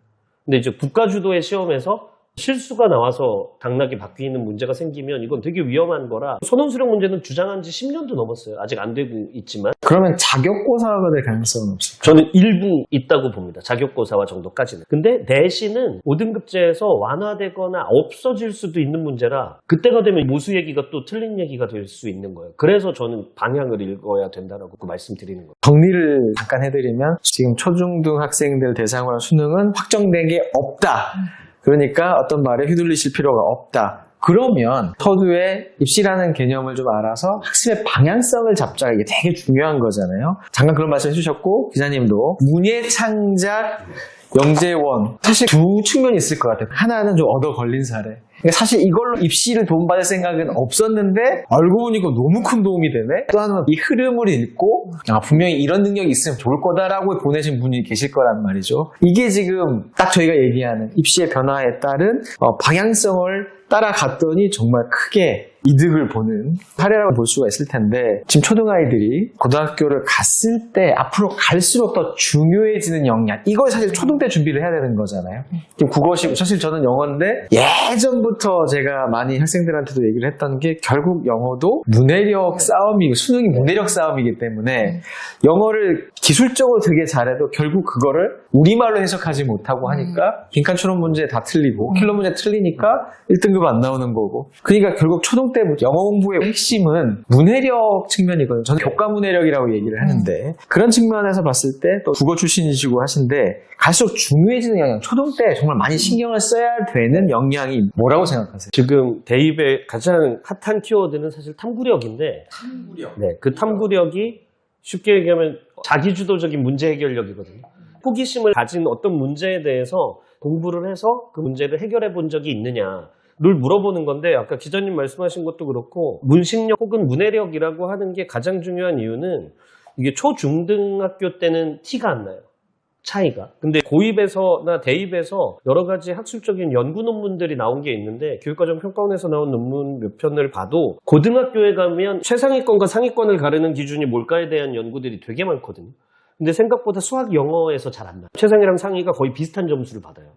근데 이제 국가주도의 시험에서 실수가 나와서 당락이 바뀌는 문제가 생기면 이건 되게 위험한 거라 선원수령 문제는 주장한 지 10년도 넘었어요. 아직 안 되고 있지만 그러면 자격고사가 될 가능성은 없을까요? 저는 일부 있다고 봅니다. 자격고사와 정도까지는. 근데 내신은 5등급제에서 완화되거나 없어질 수도 있는 문제라 그때가 되면 모수 얘기가 또 틀린 얘기가 될 수 있는 거예요. 그래서 저는 방향을 읽어야 된다라고 말씀드리는 거예요. 정리를 잠깐 해드리면 지금 초중등 학생들 대상으로 한 수능은 확정된 게 없다. 그러니까 어떤 말에 휘둘리실 필요가 없다. 그러면 서두에 입시라는 개념을 좀 알아서 학습의 방향성을 잡자. 이게 되게 중요한 거잖아요. 잠깐 그런 말씀 해주셨고 기자님도 문예창작 영재원 사실 두 측면이 있을 것 같아요. 하나는 좀 얻어 걸린 사례. 그러니까 사실 이걸로 입시를 도움받을 생각은 없었는데 알고 보니까 너무 큰 도움이 되네. 또 하나는 이 흐름을 읽고 분명히 이런 능력이 있으면 좋을 거다라고 보내신 분이 계실 거란 말이죠. 이게 지금 딱 저희가 얘기하는 입시의 변화에 따른 방향성을 따라갔더니 정말 크게 이득을 보는 사례라고 볼 수가 있을 텐데 지금 초등아이들이 고등학교를 갔을 때 앞으로 갈수록 더 중요해지는 역량 이걸 사실 초등 때 준비를 해야 되는 거잖아요. 지금 국어시고 사실 저는 영어인데 예전부터 제가 많이 학생들한테도 얘기를 했던 게 결국 영어도 문해력 싸움이고 수능이 문해력 싸움이기 때문에 영어를 기술적으로 되게 잘해도 결국 그거를 우리말로 해석하지 못하고 하니까 빈칸 추론 문제 다 틀리고 킬러 문제 틀리니까 1등급 안 나오는 거고 그러니까 결국 초등 때부터 영어 공부의 핵심은 문해력 측면이거든요. 저는 교과 문해력이라고 얘기를 하는데 그런 측면에서 봤을 때 또 국어 출신이시고 하신데 갈수록 중요해지는 영역 초등 때 정말 많이 신경을 써야 되는 역량이 뭐라고 생각하세요? 지금 대입의 가장 핫한 키워드는 사실 탐구력인데 네, 그 탐구력이 쉽게 얘기하면 자기주도적인 문제 해결력이거든요. 호기심을 가진 어떤 문제에 대해서 공부를 해서 그 문제를 해결해 본 적이 있느냐 를 물어보는 건데 아까 기자님 말씀하신 것도 그렇고 문식력 혹은 문해력이라고 하는 게 가장 중요한 이유는 이게 초중등학교 때는 티가 안 나요. 차이가. 근데 고입에서나 대입에서 여러 가지 학술적인 연구 논문들이 나온 게 있는데 교육과정평가원에서 나온 논문 몇 편을 봐도 고등학교에 가면 최상위권과 상위권을 가르는 기준이 뭘까에 대한 연구들이 되게 많거든요. 근데 생각보다 수학 영어에서 잘 안 나요. 최상이랑 상위가 거의 비슷한 점수를 받아요.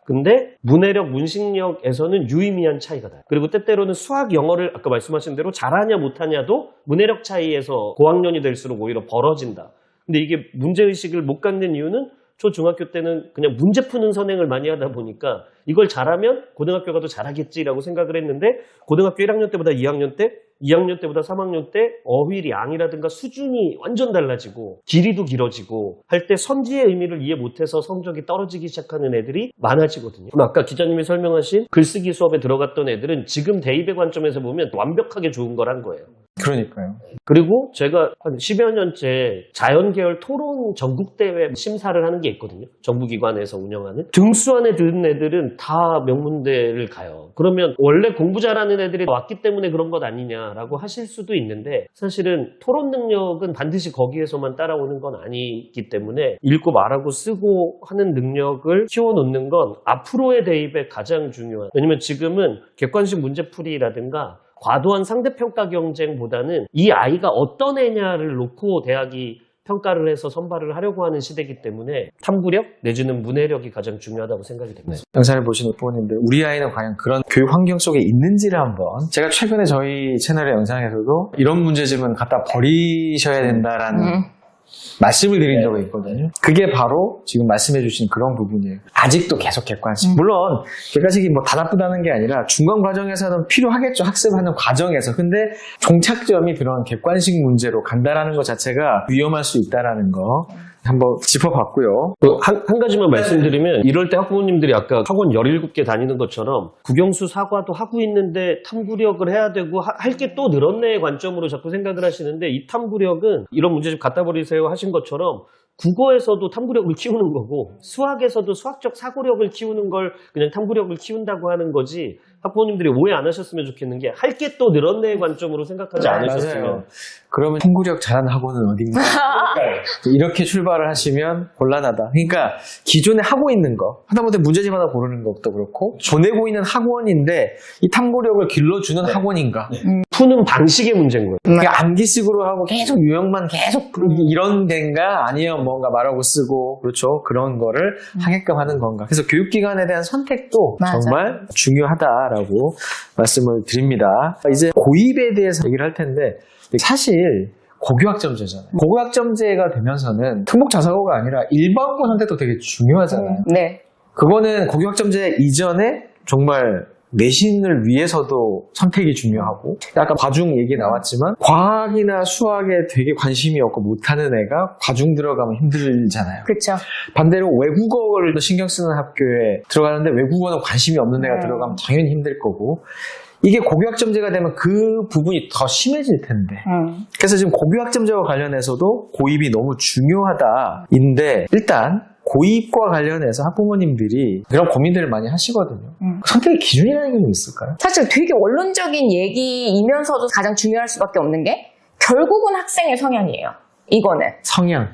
근데 문해력, 문식력에서는 유의미한 차이가 나요. 그리고 때때로는 수학, 영어를 아까 말씀하신 대로 잘하냐 못하냐도 문해력 차이에서 고학년이 될수록 오히려 벌어진다. 근데 이게 문제의식을 못 갖는 이유는 초중학교 때는 그냥 문제 푸는 선행을 많이 하다 보니까 이걸 잘하면 고등학교 가도 잘하겠지라고 생각을 했는데 고등학교 1학년 때보다 2학년 때, 2학년 때보다 3학년 때 어휘, 양이라든가 수준이 완전 달라지고 길이도 길어지고 할 때 선지의 의미를 이해 못해서 성적이 떨어지기 시작하는 애들이 많아지거든여. 그럼 아까 기자님이 설명하신 글쓰기 수업에 들어갔던 애들은 지금 대입의 관점에서 보면 완벽하게 좋은 걸 한 거예요. 그러니까요. 그리고 제가 한 10여 년째 자연계열 토론 전국대회 심사를 하는 게 있거든요. 정부기관에서 운영하는. 등수 안에 든 애들은 다 명문대를 가요. 그러면 원래 공부 잘하는 애들이 왔기 때문에 그런 것 아니냐라고 하실 수도 있는데 사실은 토론 능력은 반드시 거기에서만 따라오는 건 아니기 때문에 읽고 말하고 쓰고 하는 능력을 키워놓는 건 앞으로의 대입에 가장 중요한. 왜냐면 지금은 객관식 문제풀이라든가 과도한 상대평가 경쟁보다는 이 아이가 어떤 애냐를 놓고 대학이 평가를 해서 선발을 하려고 하는 시대이기 때문에 탐구력 내지는 문해력이 가장 중요하다고 생각이 됩니다. 영상을 보시는 부모님들 우리 아이는 과연 그런 교육 환경 속에 있는지를 한번 제가 최근에 저희 채널의 영상에서도 이런 문제집은 갖다 버리셔야 된다라는 말씀을 드린 적이 있거든요. 그게 바로 지금 말씀해 주신 그런 부분이에요. 아직도 계속 객관식. 물론 객관식이 뭐 다 나쁘다는 게 아니라 중간 과정에서는 필요하겠죠. 학습하는 과정에서. 근데 종착점이 그런 객관식 문제로 간다라는 것 자체가 위험할 수 있다라는 거 한번 짚어봤고요. 한 가지만 말씀드리면 이럴 때 학부모님들이 아까 학원 17개 다니는 것처럼 국영수 사과도 하고 있는데 탐구력을 해야 되고 할 게 또 늘었네의 관점으로 자꾸 생각을 하시는데 이 탐구력은 이런 문제 좀 갖다 버리세요 하신 것처럼 국어에서도 탐구력을 키우는 거고 수학에서도 수학적 사고력을 키우는 걸 그냥 탐구력을 키운다고 하는 거지 학부모님들이 오해 안 하셨으면 좋겠는 게 할 게 또 늘었네의 관점으로 생각하지 않으셨으면 맞아요. 그러면 통구력 잘하는 학원은 어딘가? 이렇게 출발을 하시면 곤란하다. 그러니까 기존에 하고 있는 거, 하다못해 문제집 하나 고르는 것도 그렇고 보내고 있는 학원인데 이 탐구력을 길러주는 학원인가? 푸는 방식의 문제인 거예요. 그러니까 암기식으로 하고 계속 유형만 계속 이런 데인가? 아니면 뭔가 말하고 쓰고 그렇죠. 그런 거를 하게끔 하는 건가? 그래서 교육기관에 대한 선택도 맞아. 정말 중요하다라고 말씀을 드립니다. 이제 고입에 대해서 얘기를 할 텐데 사실 고교학점제잖아요. 고교학점제가 되면서는 특목자사고가 아니라 일반고 선택도 되게 중요하잖아요. 네. 그거는 고교학점제 이전에 정말 내신을 위해서도 선택이 중요하고 아까 과중 얘기 나왔지만 과학이나 수학에 되게 관심이 없고 못하는 애가 과중 들어가면 힘들잖아요. 그렇죠. 반대로 외국어를 신경 쓰는 학교에 들어가는데 외국어는 관심이 없는 애가 들어가면 당연히 힘들 거고 이게 고교학점제가 되면 그 부분이 더 심해질 텐데 그래서 지금 고교학점제와 관련해서도 고입이 너무 중요하다인데 일단 고입과 관련해서 학부모님들이 그런 고민들을 많이 하시거든요. 선택의 기준이라는 게 좀 있을까요? 사실 되게 원론적인 얘기이면서도 가장 중요할 수밖에 없는 게 결국은 학생의 성향이에요. 이거는 성향,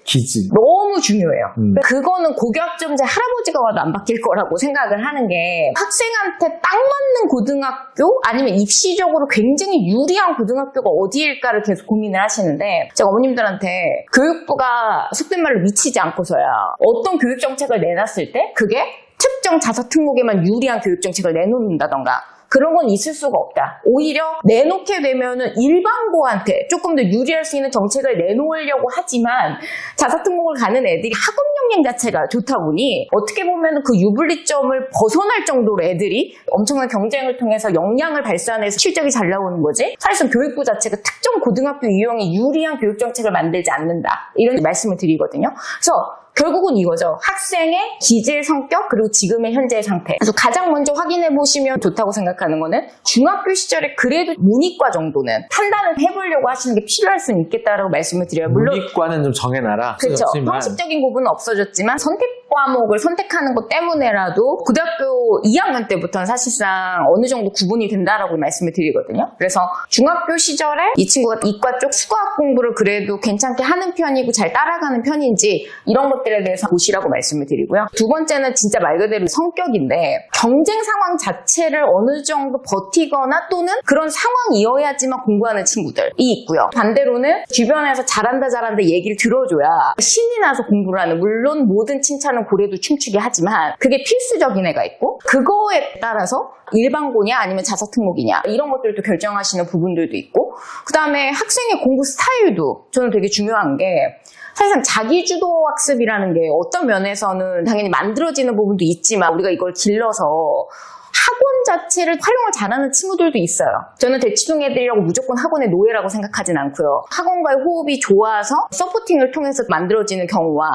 기질 너무 중요해요. 그거는 고교학점제 할아버지가 와도 안 바뀔 거라고 생각을 하는 게 학생한테 딱 맞는 고등학교 아니면 입시적으로 굉장히 유리한 고등학교가 어디일까를 계속 고민을 하시는데 제가 어머님들한테 교육부가 속된 말로 미치지 않고서야 어떤 교육정책을 내놨을 때 그게 특정 자사 특목에만 유리한 교육정책을 내놓는다던가 그런 건 있을 수가 없다. 오히려 내놓게 되면은 일반고한테 조금 더 유리할 수 있는 정책을 내놓으려고 하지만 자사특목을 가는 애들이 학업 역량 자체가 좋다 보니 어떻게 보면은 그 유불리점을 벗어날 정도로 애들이 엄청난 경쟁을 통해서 역량을 발산해서 실적이 잘 나오는 거지. 사실상 교육부 자체가 특정 고등학교 이용에 유리한 교육 정책을 만들지 않는다. 이런 말씀을 드리거든요. 그래서 결국은 이거죠. 학생의 기질, 성격, 그리고 지금의 현재의 상태. 그래서 가장 먼저 확인해 보시면 좋다고 생각하는 거는 중학교 시절에 그래도 문이과 정도는 판단을 해보려고 하시는 게 필요할 수는 있겠다라고 말씀을 드려요. 물론 문이과는 좀 정해놔라. 그렇죠. 형식적인 부분은 없어졌지만 선택 과목을 선택하는 것 때문에라도 고등학교 2학년 때부터는 사실상 어느 정도 구분이 된다라고 말씀을 드리거든요. 그래서 중학교 시절에 이 친구가 이과 쪽 수학 공부를 그래도 괜찮게 하는 편이고 잘 따라가는 편인지 이런 것들에 대해서 보시라고 말씀을 드리고요. 두 번째는 진짜 말 그대로 성격인데 경쟁 상황 자체를 어느 정도 버티거나 또는 그런 상황이어야지만 공부하는 친구들이 있고요. 반대로는 주변에서 잘한다 얘기를 들어줘야 신이 나서 공부를 하는 물론 모든 칭찬은 고래도 춤추게 하지만 그게 필수적인 애가 있고 그거에 따라서 일반고냐 아니면 자사특목이냐 이런 것들도 결정하시는 부분들도 있고 그 다음에 학생의 공부 스타일도 저는 되게 중요한 게 사실상 자기주도 학습이라는 게 어떤 면에서는 당연히 만들어지는 부분도 있지만 우리가 이걸 길러서 학원 자체를 활용을 잘하는 친구들도 있어요. 저는 대치동 애들이라고 무조건 학원의 노예라고 생각하진 않고요. 학원과의 호흡이 좋아서 서포팅을 통해서 만들어지는 경우와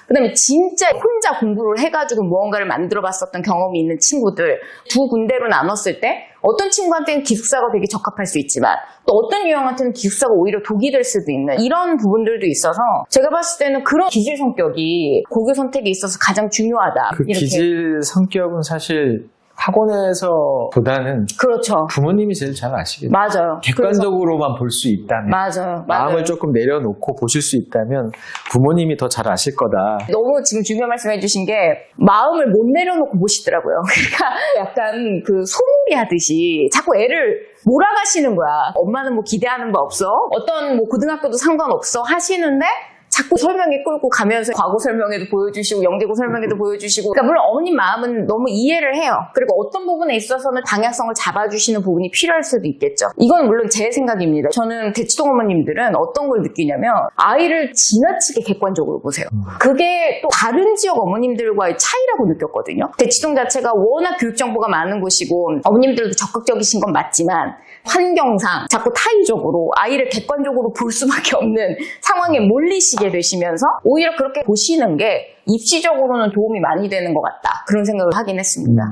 그 다음에 진짜 혼자 공부를 해가지고 무언가를 만들어봤었던 경험이 있는 친구들 두 군데로 나눴을 때 어떤 친구한테는 기숙사가 되게 적합할 수 있지만 또 어떤 유형한테는 기숙사가 오히려 독이 될 수도 있는 이런 부분들도 있어서 제가 봤을 때는 그런 기질 성격이 고교 선택에 있어서 가장 중요하다. 그 이렇게. 기질 성격은 사실 학원에서 보다는 그렇죠. 부모님이 제일 잘 아시겠죠. 맞아요. 객관적으로만 볼 수 있다면 맞아요. 마음을 조금 내려놓고 보실 수 있다면 부모님이 더 잘 아실 거다. 너무 지금 중요한 말씀해 주신 게 마음을 못 내려놓고 보시더라고요. 그러니까 약간 그 소몰이 하듯이 자꾸 애를 몰아가시는 거야. 엄마는 뭐 기대하는 바 없어. 어떤 뭐 고등학교도 상관없어 하시는데 자꾸 설명에 끌고 가면서 과거 설명에도 보여주시고 영재고 설명에도 보여주시고 그러니까 물론 어머님 마음은 너무 이해를 해요. 그리고 어떤 부분에 있어서는 방향성을 잡아주시는 부분이 필요할 수도 있겠죠. 이건 물론 제 생각입니다. 저는 대치동 어머님들은 어떤 걸 느끼냐면 아이를 지나치게 객관적으로 보세요. 그게 또 다른 지역 어머님들과의 차이라고 느꼈거든요. 대치동 자체가 워낙 교육 정보가 많은 곳이고 어머님들도 적극적이신 건 맞지만 환경상 자꾸 타의적으로 아이를 객관적으로 볼 수밖에 없는 상황에 몰리시게 되시면서 오히려 그렇게 보시는 게 입시적으로는 도움이 많이 되는 것 같다. 그런 생각을 하긴 했습니다.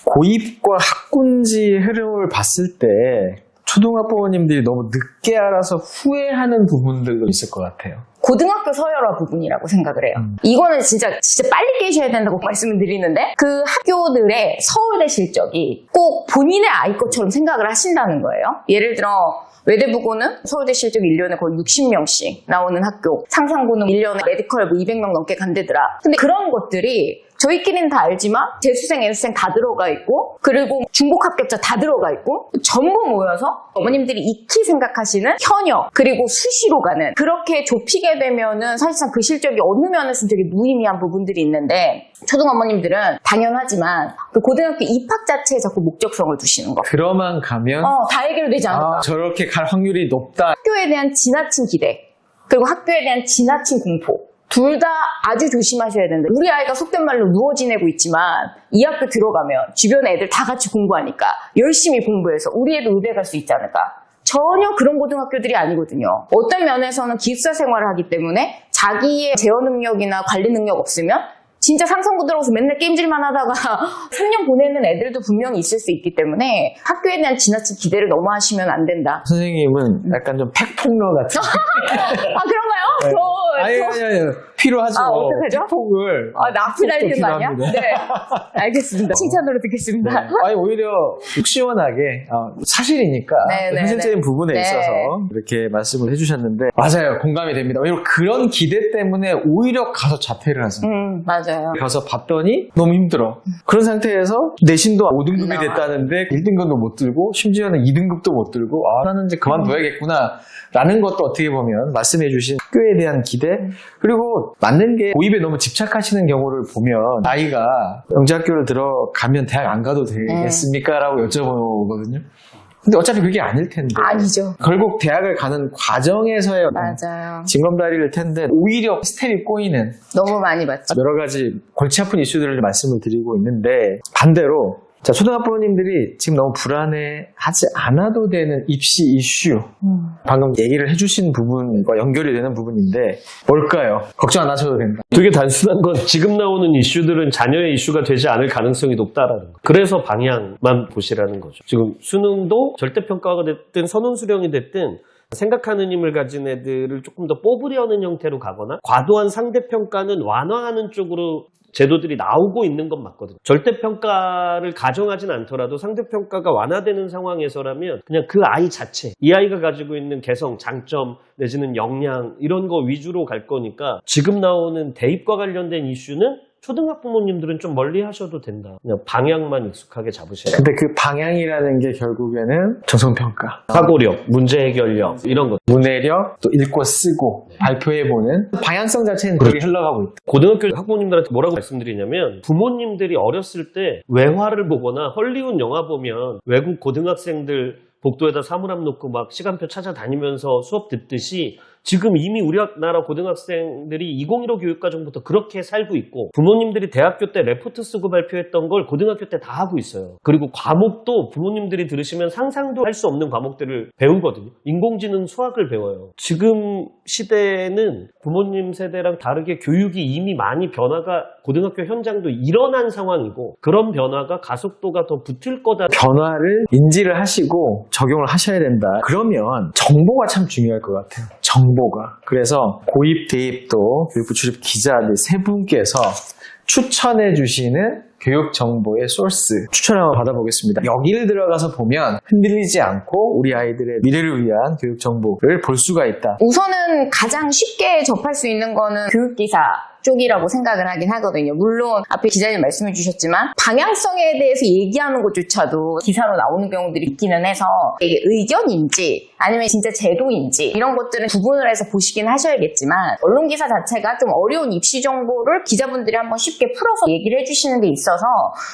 고입과 학군지 흐름을 봤을 때 초등학부모님들이 너무 늦게 알아서 후회하는 부분들도 있을 것 같아요. 고등학교 서열화 부분이라고 생각을 해요. 이거는 진짜 빨리 깨셔야 된다고 말씀을 드리는데 그 학교들의 서울대 실적이 꼭 본인의 아이 것처럼 생각을 하신다는 거예요. 예를 들어 외대부고는 서울대 실적 1년에 거의 60명씩 나오는 학교, 상상고는 1년에 메디컬 200명 넘게 간대더라. 근데 그런 것들이 저희끼리는 다 알지만 재수생, 애수생 다 들어가 있고 그리고 중복 합격자 다 들어가 있고 전부 모여서 어머님들이 익히 생각하시는 현역 그리고 수시로 가는 그렇게 좁히게 되면은 사실상 그 실적이 어느 면에서는 되게 무의미한 부분들이 있는데 초등어머님들은 당연하지만 그 고등학교 입학 자체에 자꾸 목적성을 두시는 거. 들어만 가면 다 해결되지 않을까. 저렇게 갈 확률이 높다. 학교에 대한 지나친 기대 그리고 학교에 대한 지나친 공포 둘 다 아주 조심하셔야 된다. 우리 아이가 속된 말로 누워 지내고 있지만 이 학교 들어가면 주변 애들 다 같이 공부하니까 열심히 공부해서 우리 애도 의대 갈 수 있지 않을까. 전혀 그런 고등학교들이 아니거든요. 어떤 면에서는 기숙사 생활을 하기 때문에 자기의 제어 능력이나 관리 능력 없으면 진짜 상상고 들어가서 맨날 게임질만 하다가 3년 보내는 애들도 분명히 있을 수 있기 때문에 학교에 대한 지나친 기대를 너무 하시면 안 된다. 선생님은 약간 좀 팩폭러 같은. 그런가요? 네. 아니. 필요하죠. 어떡하죠? 팩폭을. 나쁘 달리는 거 아니야? 필요합니다. 네. 알겠습니다. 칭찬으로 듣겠습니다. 네. 아니, 오히려 속 시원하게, 사실이니까. 현실적인 부분에 있어서 이렇게 말씀을 해주셨는데. 맞아요. 공감이 됩니다. 왜냐면 그런 기대 때문에 오히려 가서 자퇴를 하죠. 맞아요. 가서 봤더니 너무 힘들어. 그런 상태에서 내신도 5등급이 됐다는데 1등급도 못 들고 심지어는 2등급도 못 들고 나는 이제 그만둬야겠구나 라는 것도 어떻게 보면 말씀해 주신 학교에 대한 기대 그리고 맞는 게 고입에 너무 집착하시는 경우를 보면 아이가 영재학교를 들어가면 대학 안 가도 되겠습니까? 라고 여쭤보거든요. 근데 어차피 그게 아닐 텐데. 아니죠. 결국 대학을 가는 과정에서의 맞아요. 징검다리일 텐데 오히려 스텝이 꼬이는 너무 많이 봤죠. 여러 가지 골치 아픈 이슈들을 말씀을 드리고 있는데 반대로 자, 초등학부모님들이 지금 너무 불안해하지 않아도 되는 입시 이슈 방금 얘기를 해주신 부분과 연결이 되는 부분인데 뭘까요? 걱정 안 하셔도 된다. 되게 단순한 건 지금 나오는 이슈들은 자녀의 이슈가 되지 않을 가능성이 높다라는 거. 그래서 방향만 보시라는 거죠. 지금 수능도 절대평가가 됐든 선언수령이 됐든 생각하는 힘을 가진 애들을 조금 더 뽑으려는 형태로 가거나 과도한 상대평가는 완화하는 쪽으로 제도들이 나오고 있는 건 맞거든요. 절대평가를 가정하진 않더라도 상대평가가 완화되는 상황에서라면 그냥 그 아이 자체, 이 아이가 가지고 있는 개성, 장점 내지는 역량 이런 거 위주로 갈 거니까 지금 나오는 대입과 관련된 이슈는 초등학부모님들은 좀 멀리 하셔도 된다. 그냥 방향만 익숙하게 잡으셔야 돼요. 근데 그 방향이라는 게 결국에는 정성평가, 사고력, 문제 해결력 이런 것. 문해력, 또 읽고 쓰고 발표해보는 방향성 자체는 그렇게 흘러가고 있다. 고등학교 학부모님들한테 뭐라고 말씀드리냐면 부모님들이 어렸을 때 외화를 보거나 헐리우드 영화 보면 외국 고등학생들 복도에다 사물함 놓고 막 시간표 찾아다니면서 수업 듣듯이 지금 이미 우리나라 고등학생들이 2015 교육과정부터 그렇게 살고 있고 부모님들이 대학교 때 레포트 쓰고 발표했던 걸 고등학교 때 다 하고 있어요. 그리고 과목도 부모님들이 들으시면 상상도 할 수 없는 과목들을 배우거든요. 인공지능 수학을 배워요. 지금 시대에는 부모님 세대랑 다르게 교육이 이미 많이 변화가 고등학교 현장도 일어난 상황이고 그런 변화가 가속도가 더 붙을 거다. 변화를 인지를 하시고 적용을 하셔야 된다. 그러면 정보가 참 중요할 것 같아요. 정보가. 그래서 고입, 대입도 교육부 출입 기자들 세 분께서 추천해 주시는 교육 정보의 소스 추천을 한번 받아보겠습니다. 여기를 들어가서 보면 흔들리지 않고 우리 아이들의 미래를 위한 교육 정보를 볼 수가 있다. 우선은 가장 쉽게 접할 수 있는 거는 교육기사 쪽이라고 생각을 하긴 하거든요. 물론 앞에 기자님 말씀해 주셨지만 방향성에 대해서 얘기하는 것조차도 기사로 나오는 경우들이 있기는 해서 이게 의견인지 아니면 진짜 제도인지 이런 것들은 구분을 해서 보시긴 하셔야겠지만 언론기사 자체가 좀 어려운 입시 정보를 기자분들이 한번 쉽게 풀어서 얘기를 해주시는 데 있어서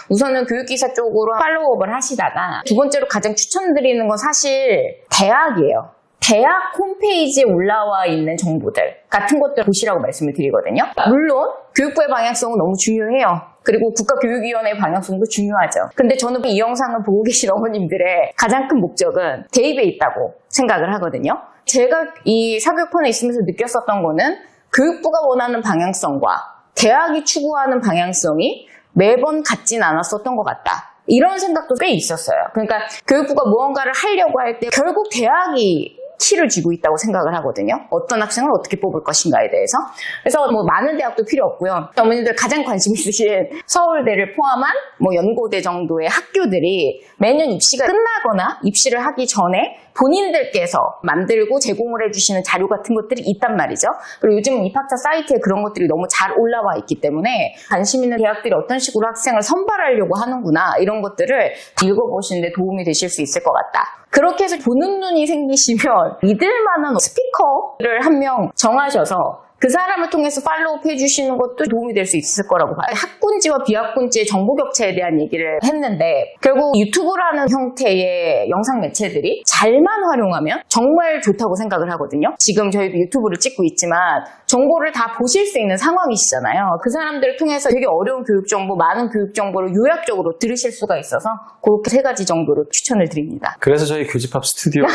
우선은 교육기사 쪽으로 팔로우업을 하시다가 두 번째로 가장 추천드리는 건 사실 대학이에요. 대학 홈페이지에 올라와 있는 정보들 같은 것들 보시라고 말씀을 드리거든요. 물론 교육부의 방향성은 너무 중요해요. 그리고 국가교육위원회의 방향성도 중요하죠. 근데 저는 이 영상을 보고 계신 어머님들의 가장 큰 목적은 대입에 있다고 생각을 하거든요. 제가 이 사교육권에 있으면서 느꼈었던 거는 교육부가 원하는 방향성과 대학이 추구하는 방향성이 매번 같진 않았었던 것 같다. 이런 생각도 꽤 있었어요. 그러니까 교육부가 무언가를 하려고 할 때 결국 대학이 키를 쥐고 있다고 생각을 하거든요. 어떤 학생을 어떻게 뽑을 것인가에 대해서. 그래서 뭐 많은 대학도 필요 없고요. 어머님들 가장 관심 있으신 서울대를 포함한 뭐 연고대 정도의 학교들이 매년 입시가 끝나거나 입시를 하기 전에 본인들께서 만들고 제공을 해주시는 자료 같은 것들이 있단 말이죠. 그리고 요즘은 입학처 사이트에 그런 것들이 너무 잘 올라와 있기 때문에 관심 있는 대학들이 어떤 식으로 학생을 선발하려고 하는구나 이런 것들을 읽어보시는 데 도움이 되실 수 있을 것 같다. 그렇게 해서 보는 눈이 생기시면 믿을 만한 스피커를 한 명 정하셔서 그 사람을 통해서 팔로우 해주시는 것도 도움이 될 수 있을 거라고 봐요. 학군지와 비학군지의 정보 격차에 대한 얘기를 했는데 결국 유튜브라는 형태의 영상 매체들이 잘만 활용하면 정말 좋다고 생각을 하거든요. 지금 저희도 유튜브를 찍고 있지만 정보를 다 보실 수 있는 상황이시잖아요. 그 사람들을 통해서 되게 어려운 교육 정보, 많은 교육 정보를 요약적으로 들으실 수가 있어서 그렇게 3가지 정도로 추천을 드립니다. 그래서 저희 교집합 스튜디오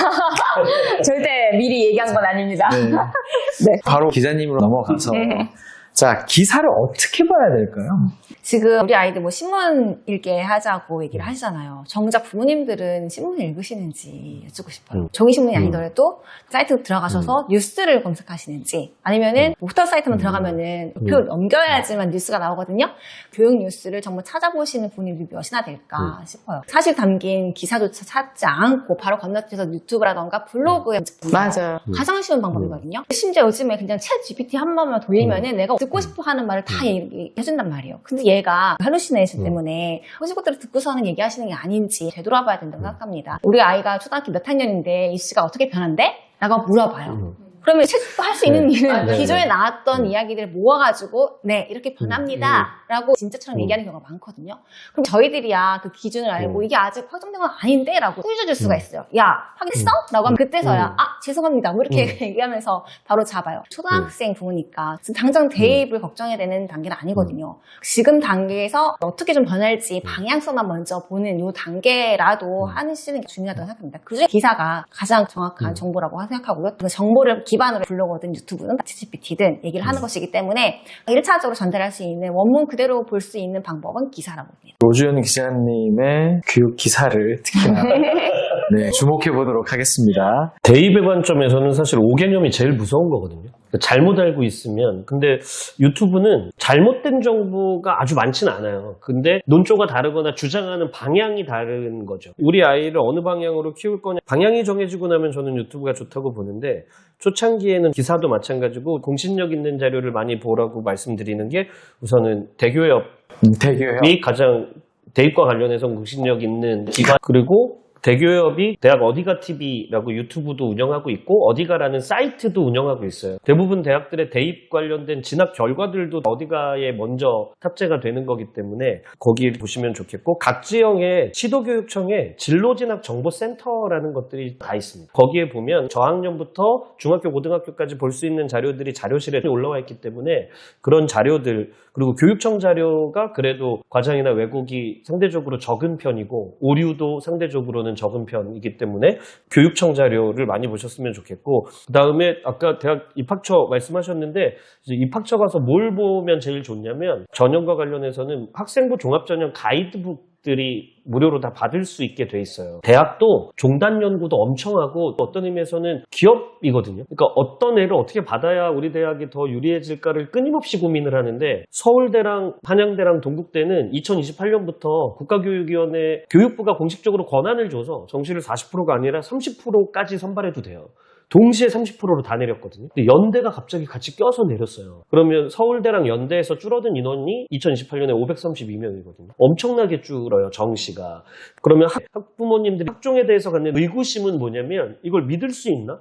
절대 미리 얘기한 건 아닙니다. 네. 네. 바로 기자님으로 넘어가서 네. 자, 기사를 어떻게 봐야 될까요? 지금 우리 아이들 뭐 신문 읽게 하자고 얘기를 하시잖아요. 정작 부모님들은 신문을 읽으시는지 여쭙고 싶어요. 종이신문이 아니더라도 사이트 들어가셔서 뉴스를 검색하시는지 아니면은 포털 사이트만 들어가면은 표 넘겨야지만 뉴스가 나오거든요. 교육 뉴스를 정말 찾아보시는 분이 몇이나 될까 싶어요. 사실 담긴 기사조차 찾지 않고 바로 건너뛰어서 유튜브라던가 블로그에 맞아요. 가장 쉬운 방법이거든요. 심지어 요즘에 그냥 챗 GPT 한 번만 돌리면은 내가 듣고 싶어 하는 말을 다 얘기해준단 말이에요. 근데 얘가 할루시네이션 때문에 그 친구들을 듣고서는 얘기하시는 게 아닌지 되돌아봐야 된다고 생각합니다. 우리 아이가 초등학교 몇 학년인데 이슈가 어떻게 변한대? 라고 물어봐요. 그러면 챗도 할 수 있는 일은 기존에 나왔던 이야기들을 모아가지고 네 이렇게 변합니다 라고 진짜처럼 얘기하는 경우가 많거든요. 그럼 저희들이야 그 기준을 알고 이게 아직 확정된 건 아닌데 라고 꾸짖어줄 수가 있어요. 야 확인했어? 라고 하면 그때서야 아 죄송합니다 뭐 이렇게 얘기하면서 바로 잡아요. 초등학생 부모니까 당장 대입을 걱정해야 되는 단계는 아니거든요. 지금 단계에서 어떻게 좀 변할지 방향성만 먼저 보는 이 단계라도 하시는 게 중요하다고 생각합니다. 그중에 기사가 가장 정확한 정보라고 생각하고요. 그 정보를 기반으로 블로그든 유튜브든 ChatGPT든 얘기를 하는 것이기 때문에 1차적으로 전달할 수 있는 원문 그대로 볼 수 있는 방법은 기사라고 봅니다. 노주현 기자님의 교육 기사를 특히나 네, 주목해 보도록 하겠습니다. 대입의 관점에서는 사실 5개념이 제일 무서운 거거든요. 잘못 알고 있으면. 근데 유튜브는 잘못된 정보가 아주 많지는 않아요. 근데 논조가 다르거나 주장하는 방향이 다른 거죠. 우리 아이를 어느 방향으로 키울 거냐 방향이 정해지고 나면 저는 유튜브가 좋다고 보는데 초창기에는 기사도 마찬가지고 공신력 있는 자료를 많이 보라고 말씀드리는 게 우선은 대교협이 가장 대입과 관련해서 공신력 있는 기관 그리고 대교협이 대학 어디가 TV라고 유튜브도 운영하고 있고 어디가라는 사이트도 운영하고 있어요. 대부분 대학들의 대입 관련된 진학 결과들도 어디가에 먼저 탑재가 되는 거기 때문에 거기 보시면 좋겠고 각 지역의 시도교육청에 진로진학정보센터라는 것들이 다 있습니다. 거기에 보면 저학년부터 중학교, 고등학교까지 볼 수 있는 자료들이 자료실에 올라와 있기 때문에 그런 자료들 그리고 교육청 자료가 그래도 과장이나 왜곡이 상대적으로 적은 편이고 오류도 상대적으로는 적은 편이기 때문에 교육청 자료를 많이 보셨으면 좋겠고 그 다음에 아까 대학 입학처 말씀하셨는데 이제 입학처 가서 뭘 보면 제일 좋냐면 전형과 관련해서는 학생부 종합전형 가이드북들이 무료로 다 받을 수 있게 돼 있어요. 대학도 종단 연구도 엄청 하고 어떤 의미에서는 기업이거든요. 그러니까 어떤 애를 어떻게 받아야 우리 대학이 더 유리해질까를 끊임없이 고민을 하는데 서울대랑 한양대랑 동국대는 2028년부터 국가교육위원회 교육부가 공식적으로 권한을 줘서 정시를 40%가 아니라 30%까지 선발해도 돼요. 동시에 30%로 다 내렸거든요. 근데 연대가 갑자기 같이 껴서 내렸어요. 그러면 서울대랑 연대에서 줄어든 인원이 2028년에 532명이거든요. 엄청나게 줄어요, 정시가. 그러면 학부모님들이 학종에 대해서 갖는 의구심은 뭐냐면 이걸 믿을 수 있나?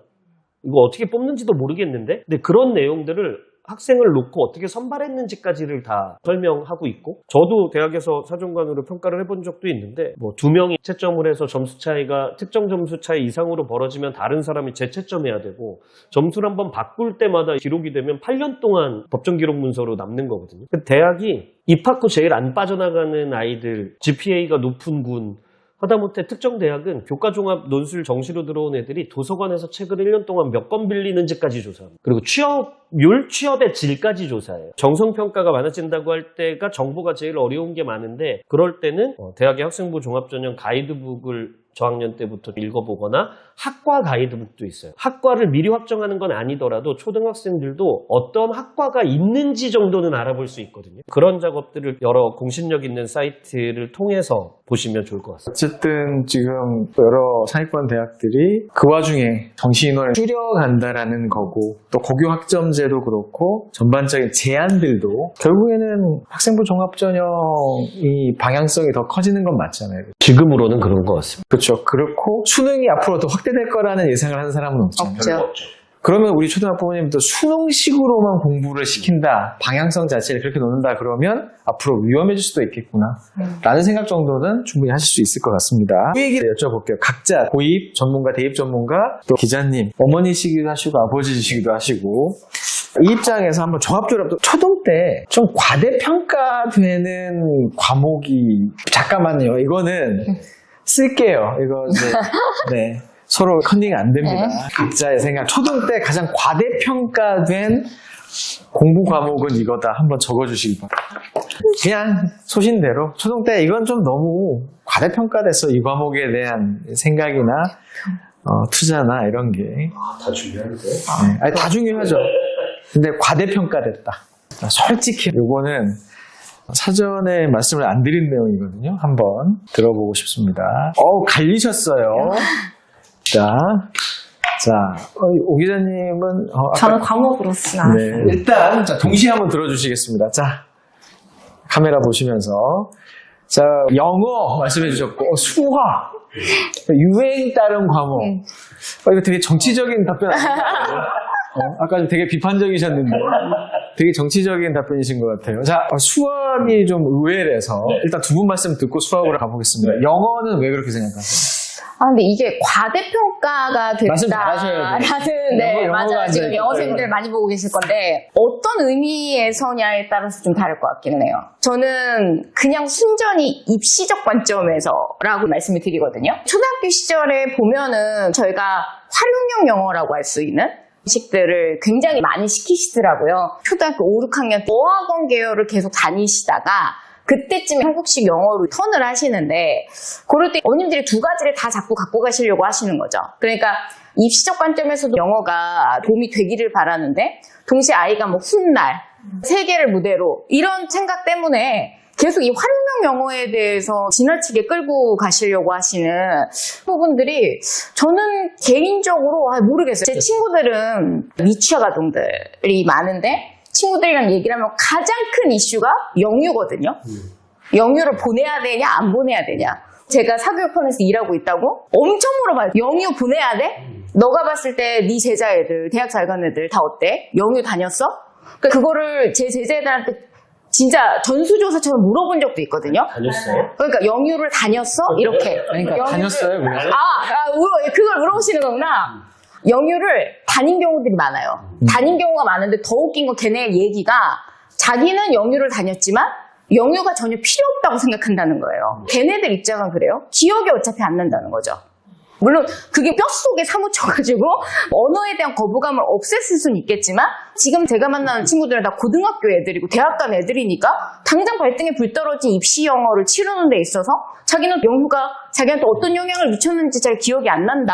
이거 어떻게 뽑는지도 모르겠는데? 근데 그런 내용들을 학생을 놓고 어떻게 선발했는지까지를 다 설명하고 있고 저도 대학에서 사정관으로 평가를 해본 적도 있는데 뭐 2명이 채점을 해서 점수 차이가 특정 점수 차이 이상으로 벌어지면 다른 사람이 재채점해야 되고 점수를 한번 바꿀 때마다 기록이 되면 8년 동안 법정 기록 문서로 남는 거거든요. 대학이 입학 후 제일 안 빠져나가는 아이들 GPA가 높은 군 하다못해 특정 대학은 교과종합 논술 정시로 들어온 애들이 도서관에서 책을 1년 동안 몇 권 빌리는지까지 조사합니다. 그리고 취업률, 취업의 질까지 조사해요. 정성평가가 많아진다고 할 때가 정보가 제일 어려운 게 많은데 그럴 때는 대학의 학생부 종합전형 가이드북을 저학년 때부터 읽어보거나 학과 가이드북도 있어요. 학과를 미리 확정하는 건 아니더라도 초등학생들도 어떤 학과가 있는지 정도는 알아볼 수 있거든요. 그런 작업들을 여러 공신력 있는 사이트를 통해서 보시면 좋을 것 같습니다. 어쨌든 지금 여러 상위권 대학들이 그 와중에 정시 인원을 줄여간다라는 거고 또 고교 학점제도 그렇고 전반적인 제한들도 결국에는 학생부 종합전형이 방향성이 더 커지는 건 맞잖아요. 지금으로는 그런 것 같습니다. 그렇죠. 그렇고 수능이 앞으로 더 확대될 거라는 예상을 하는 사람은 없잖아요. 없죠. 그러면 우리 초등학부모님도 수능식으로만 공부를 시킨다, 방향성 자체를 그렇게 놓는다 그러면 앞으로 위험해질 수도 있겠구나 라는 생각 정도는 충분히 하실 수 있을 것 같습니다. 이 얘기를 여쭤볼게요. 각자 고입 전문가, 대입 전문가, 또 기자님, 어머니시기도 하시고 아버지시기도 하시고 이 입장에서 한번 종합적으로 초등 때 좀 과대평가되는 과목이 잠깐만요. 이거는 쓸게요. 이거 이제 네. 서로 컨닝 안 됩니다. 각자의 생각. 초등 때 가장 과대평가된 공부 과목은 이거다. 한번 적어주시기 바랍니다. 그냥 소신대로. 초등 때 이건 좀 너무 과대평가됐어. 이 과목에 대한 생각이나 투자나 이런 게. 다 중요한데? 네. 아니, 다 중요하죠. 근데 과대평가됐다. 솔직히 이거는 사전에 말씀을 안 드린 내용이거든요. 한번 들어보고 싶습니다. 갈리셨어요. 자, 오 기자님은 저는 과목으로 쓰진 않았어요. 네, 일단 자 동시에 한번 들어주시겠습니다. 자, 카메라 보시면서 자 영어 말씀해 주셨고 수학 유행 따른 과목. 이거 되게 정치적인 답변 아닌가요? 아까 좀 되게 비판적이셨는데 되게 정치적인 답변이신 것 같아요. 자, 수학이 좀 의외라서 일단 두 분 말씀 듣고 수학으로 가보겠습니다. 영어는 왜 그렇게 생각하세요? 근데 이게 과대평가가 말씀 잘하셔야 돼요. 됐다라는, 네, 영어가 맞아요. 지금 앉아있기 영어생들 때문에. 많이 보고 계실 건데, 어떤 의미에서냐에 따라서 좀 다를 것 같기는 해요. 저는 그냥 순전히 입시적 관점에서라고 말씀을 드리거든요. 초등학교 시절에 보면은 저희가 활용형 영어라고 할 수 있는 식들을 굉장히 많이 시키시더라고요. 초등학교 5, 6학년 어학원 계열을 계속 다니시다가 그때쯤에 한국식 영어로 턴을 하시는데 그럴 때 어머님들이 두 가지를 다 자꾸 갖고 가시려고 하시는 거죠. 그러니까 입시적 관점에서도 영어가 도움이 되기를 바라는데 동시에 아이가 뭐 훗날 세계를 무대로 이런 생각 때문에 계속 이 활용형 영어에 대해서 지나치게 끌고 가시려고 하시는 부분들이 저는 개인적으로 모르겠어요. 제 친구들은 미취학 아동들이 많은데 친구들이랑 얘기를 하면 가장 큰 이슈가 영유거든요. 영유를 보내야 되냐 안 보내야 되냐. 제가 사교육원에서 일하고 있다고 엄청 물어봐요. 영유 보내야 돼? 너가 봤을 때 네 제자 애들, 대학 잘 간 애들 다 어때? 영유 다녔어? 그러니까 그거를 제 제자애들한테 진짜 전수조사처럼 물어본 적도 있거든요. 다녔어요? 그러니까 영유를 다녔어? 이렇게. 그러니까 다녔어요, 왜? 그걸 물어보시는 거구나. 영유를 다닌 경우들이 많아요. 다닌 경우가 많은데 더 웃긴 건 걔네 얘기가 자기는 영유를 다녔지만 영유가 전혀 필요 없다고 생각한다는 거예요. 걔네들 입장은 그래요. 기억이 어차피 안 난다는 거죠. 물론 그게 뼛속에 사무쳐가지고 언어에 대한 거부감을 없앴을 수는 있겠지만 지금 제가 만나는 친구들은 다 고등학교 애들이고 대학 간 애들이니까 당장 발등에 불 떨어진 입시 영어를 치르는 데 있어서 자기는 영유가 자기한테 어떤 영향을 미쳤는지 잘 기억이 안 난다.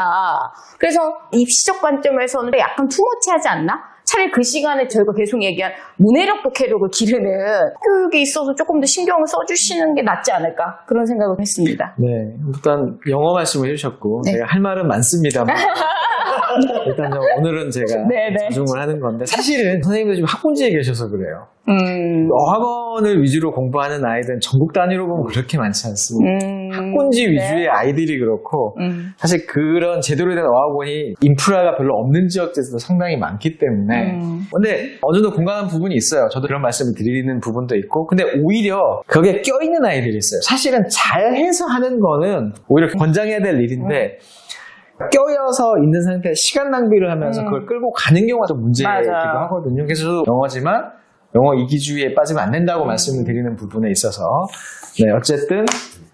그래서 입시적 관점에서는 약간 투머치하지 않나? 차라리 그 시간에 저희가 계속 얘기한 문해력 독해력을 기르는 교육에 있어서 조금 더 신경을 써주시는 게 낫지 않을까 그런 생각을 했습니다. 네, 일단 영어 말씀을 해주셨고 네. 제가 할 말은 많습니다만 일단 오늘은 제가 네네. 집중을 하는 건데 사실은 선생님도 지금 학군지에 계셔서 그래요. 어학원을 위주로 공부하는 아이들은 전국 단위로 보면 그렇게 많지 않습니다. 학군지 위주의 아이들이 그렇고 사실 그런 제대로 된 어학원이 인프라가 별로 없는 지역에서도 상당히 많기 때문에 근데 어느 정도 공감하는 부분이 있어요. 저도 그런 말씀을 드리는 부분도 있고 근데 오히려 거기에 껴있는 아이들이 있어요. 사실은 잘해서 하는 거는 오히려 권장해야 될 일인데 껴여서 있는 상태에 시간 낭비를 하면서 그걸 끌고 가는 경우가 좀 문제이기도 맞아요. 하거든요. 그래서 저도 영어지만 영어 이기주의에 빠지면 안 된다고 말씀을 드리는 부분에 있어서 네 어쨌든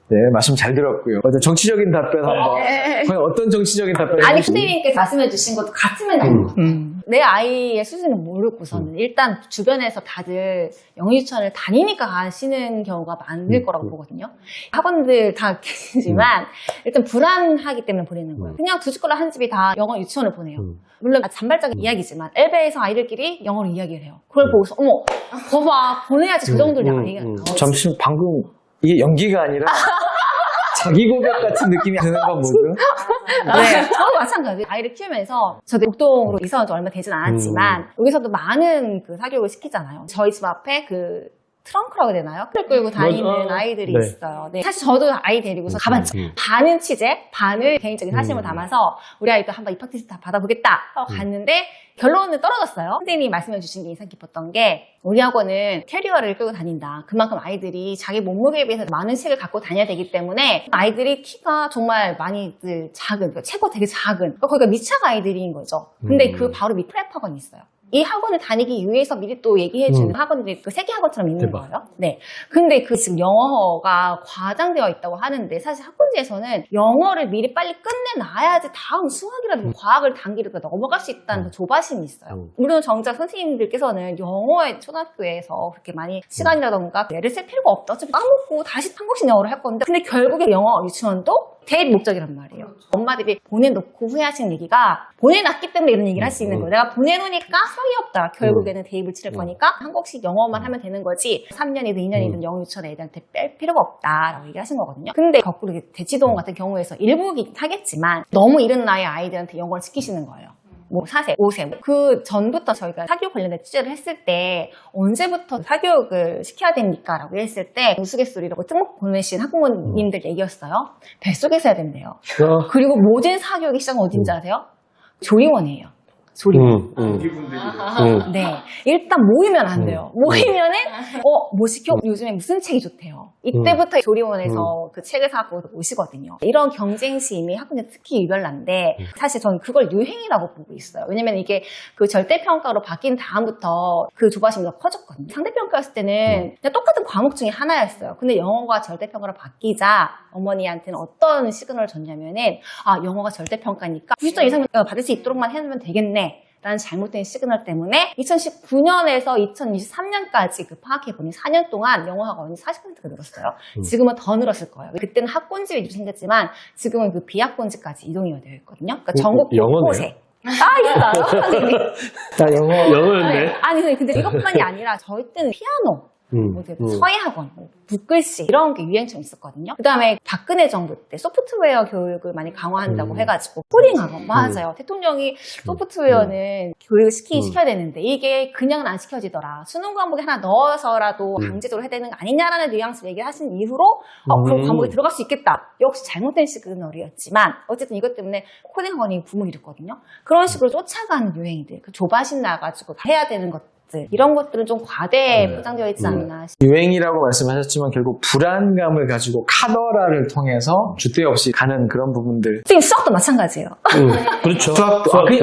네, 말씀 잘 들었고요. 어떤 정치적인 답변 한번. 과연 어떤 정치적인 답변을 아니, 해주실지. 선생님께서 말씀해 주신 것도 같으면 돼요. 내 아이의 수준을 모르고서는 일단 주변에서 다들 영어 유치원을 다니니까 가시는 경우가 많을 거라고 보거든요. 학원들 다 계시지만 일단 불안하기 때문에 보내는 거예요. 그냥 두 집 걸로 한 집이 다 영어 유치원을 보내요. 물론 잔발적인 이야기지만 엘베에서 아이들끼리 영어로 이야기를 해요. 그걸 보고서 어머, 거봐, 보내야지 그 정도냐 얘기가 나오지. 잠시 방금 이게 연기가 아니라 자기 고백 같은 느낌이 드는 건 뭐죠? 네, 저도 마찬가지예요. 아이를 키우면서 저도 목동으로 이사 온 지 얼마 되진 않았지만 여기서도 많은 그 사교육을 시키잖아요. 저희 집 앞에 그 트렁크라고 해야 되나요? 끌 끌고 다니는 아이들이 네. 있어요. 네. 사실 저도 아이 데리고서 가봤죠. 반은 취재, 반을 개인적인 사심을 담아서 우리 아이도 한번 입학 테스트 다 받아보겠다 하고 갔는데 결론은 떨어졌어요. 선생님이 말씀해 주신 게 인상 깊었던 게 우리 학원은 캐리어를 끌고 다닌다. 그만큼 아이들이 자기 몸무게에 비해서 많은 책을 갖고 다녀야 되기 때문에 아이들이 키가 정말 많이 작은, 그러니까 체구가 되게 작은, 그러니까 거기가 미착 아이들인 거죠. 근데 그 바로 밑 프랩 학원이 있어요. 이 학원을 다니기 위해서 미리 또 얘기해주는 학원들이 그 세계 학원처럼 있는 대박. 거예요. 네. 근데 그 지금 영어가 과장되어 있다고 하는데 사실 학원지에서는 영어를 미리 빨리 끝내놔야지 다음 수학이라든가 과학을 단기를 넘어갈 수 있다는 그 조바심이 있어요. 물론 정작 선생님들께서는 영어에 초등학교에서 그렇게 많이 시간이라든가 애를 쓸 필요가 없다. 어차피 까먹고 다시 한국식 영어를 할 건데 근데 결국에 영어 유치원도 대입 목적이란 말이에요. 엄마들이 보내놓고 후회하시는 얘기가 보내놨기 때문에 이런 얘기를 할 수 있는 거예요. 내가 보내놓으니까 수학이 없다. 결국에는 대입을 치를 거니까 한국식 영어만 하면 되는 거지 3년이든 2년이든 영어 유치원 애들한테 뺄 필요가 없다라고 얘기를 하신 거거든요. 근데 거꾸로 대치동 같은 경우에서 일부긴 하겠지만 너무 이른 나이의 아이들한테 영어를 시키시는 거예요. 뭐 4세, 5세 그 전부터 저희가 사교육 관련된 취재를 했을 때 언제부터 사교육을 시켜야 됩니까? 라고 했을 때 우스갯소리라고 특목 보내신 학부모님들 얘기였어요. 뱃속에서 해야 된대요. 그리고 모든 사교육의 시작은 어딘지 아세요? 조리원이에요. 조리원. 네. 일단 모이면 안 돼요. 모이면은, 뭐 시켜? 요즘에 무슨 책이 좋대요. 이때부터 조리원에서 그 책을 사갖고 오시거든요. 이런 경쟁심이 학군에 특히 유별난데, 사실 저는 그걸 유행이라고 보고 있어요. 왜냐면 이게 그 절대평가로 바뀐 다음부터 그 조바심이 더 커졌거든요. 상대평가였을 때는 그냥 똑같은 과목 중에 하나였어요. 근데 영어가 절대평가로 바뀌자 어머니한테는 어떤 시그널을 줬냐면은, 아, 영어가 절대평가니까 90점 이상 받을 수 있도록만 해놓으면 되겠네. 라는 잘못된 시그널 때문에 2019년에서 2023년까지 그 파악해보니 4년 동안 영어 학원이 40%가 늘었어요. 지금은 더 늘었을 거예요. 그때는 학군지 위주로 생겼지만 지금은 그 비학군지까지 이동이 되어 있거든요. 그러니까 전국 곳곳에. 있어요. 선생님. 나 영어. 영어였네. 아니, 근데 이것뿐만이 아니라 저희 때는 피아노, 서예학원, 붓글씨 이런 게 유행처럼 있었거든요. 그 다음에 박근혜 정부 때 소프트웨어 교육을 많이 강화한다고 해가지고 코딩학원 맞아요. 대통령이 소프트웨어는 교육을 시켜야 되는데 이게 그냥은 안 시켜지더라. 수능 과목에 하나 넣어서라도 강제적으로 해야 되는 거 아니냐라는 뉘앙스를 얘기를 하신 이후로 그런 과목에 들어갈 수 있겠다. 역시 잘못된 시그널이었지만 어쨌든 이것 때문에 코딩학원이 붐을 일으켰거든요. 그런 식으로 쫓아가는 유행들, 그 조바심 나가지고 해야 되는 것들 이런 것들은 좀 과대 포장되어 있지 않나. 유행이라고 말씀하셨지만 결국 불안감을 가지고 카더라를 통해서 주대 없이 가는 그런 부분들. 지금 수학도 마찬가지예요. 그렇죠. 수학도 네.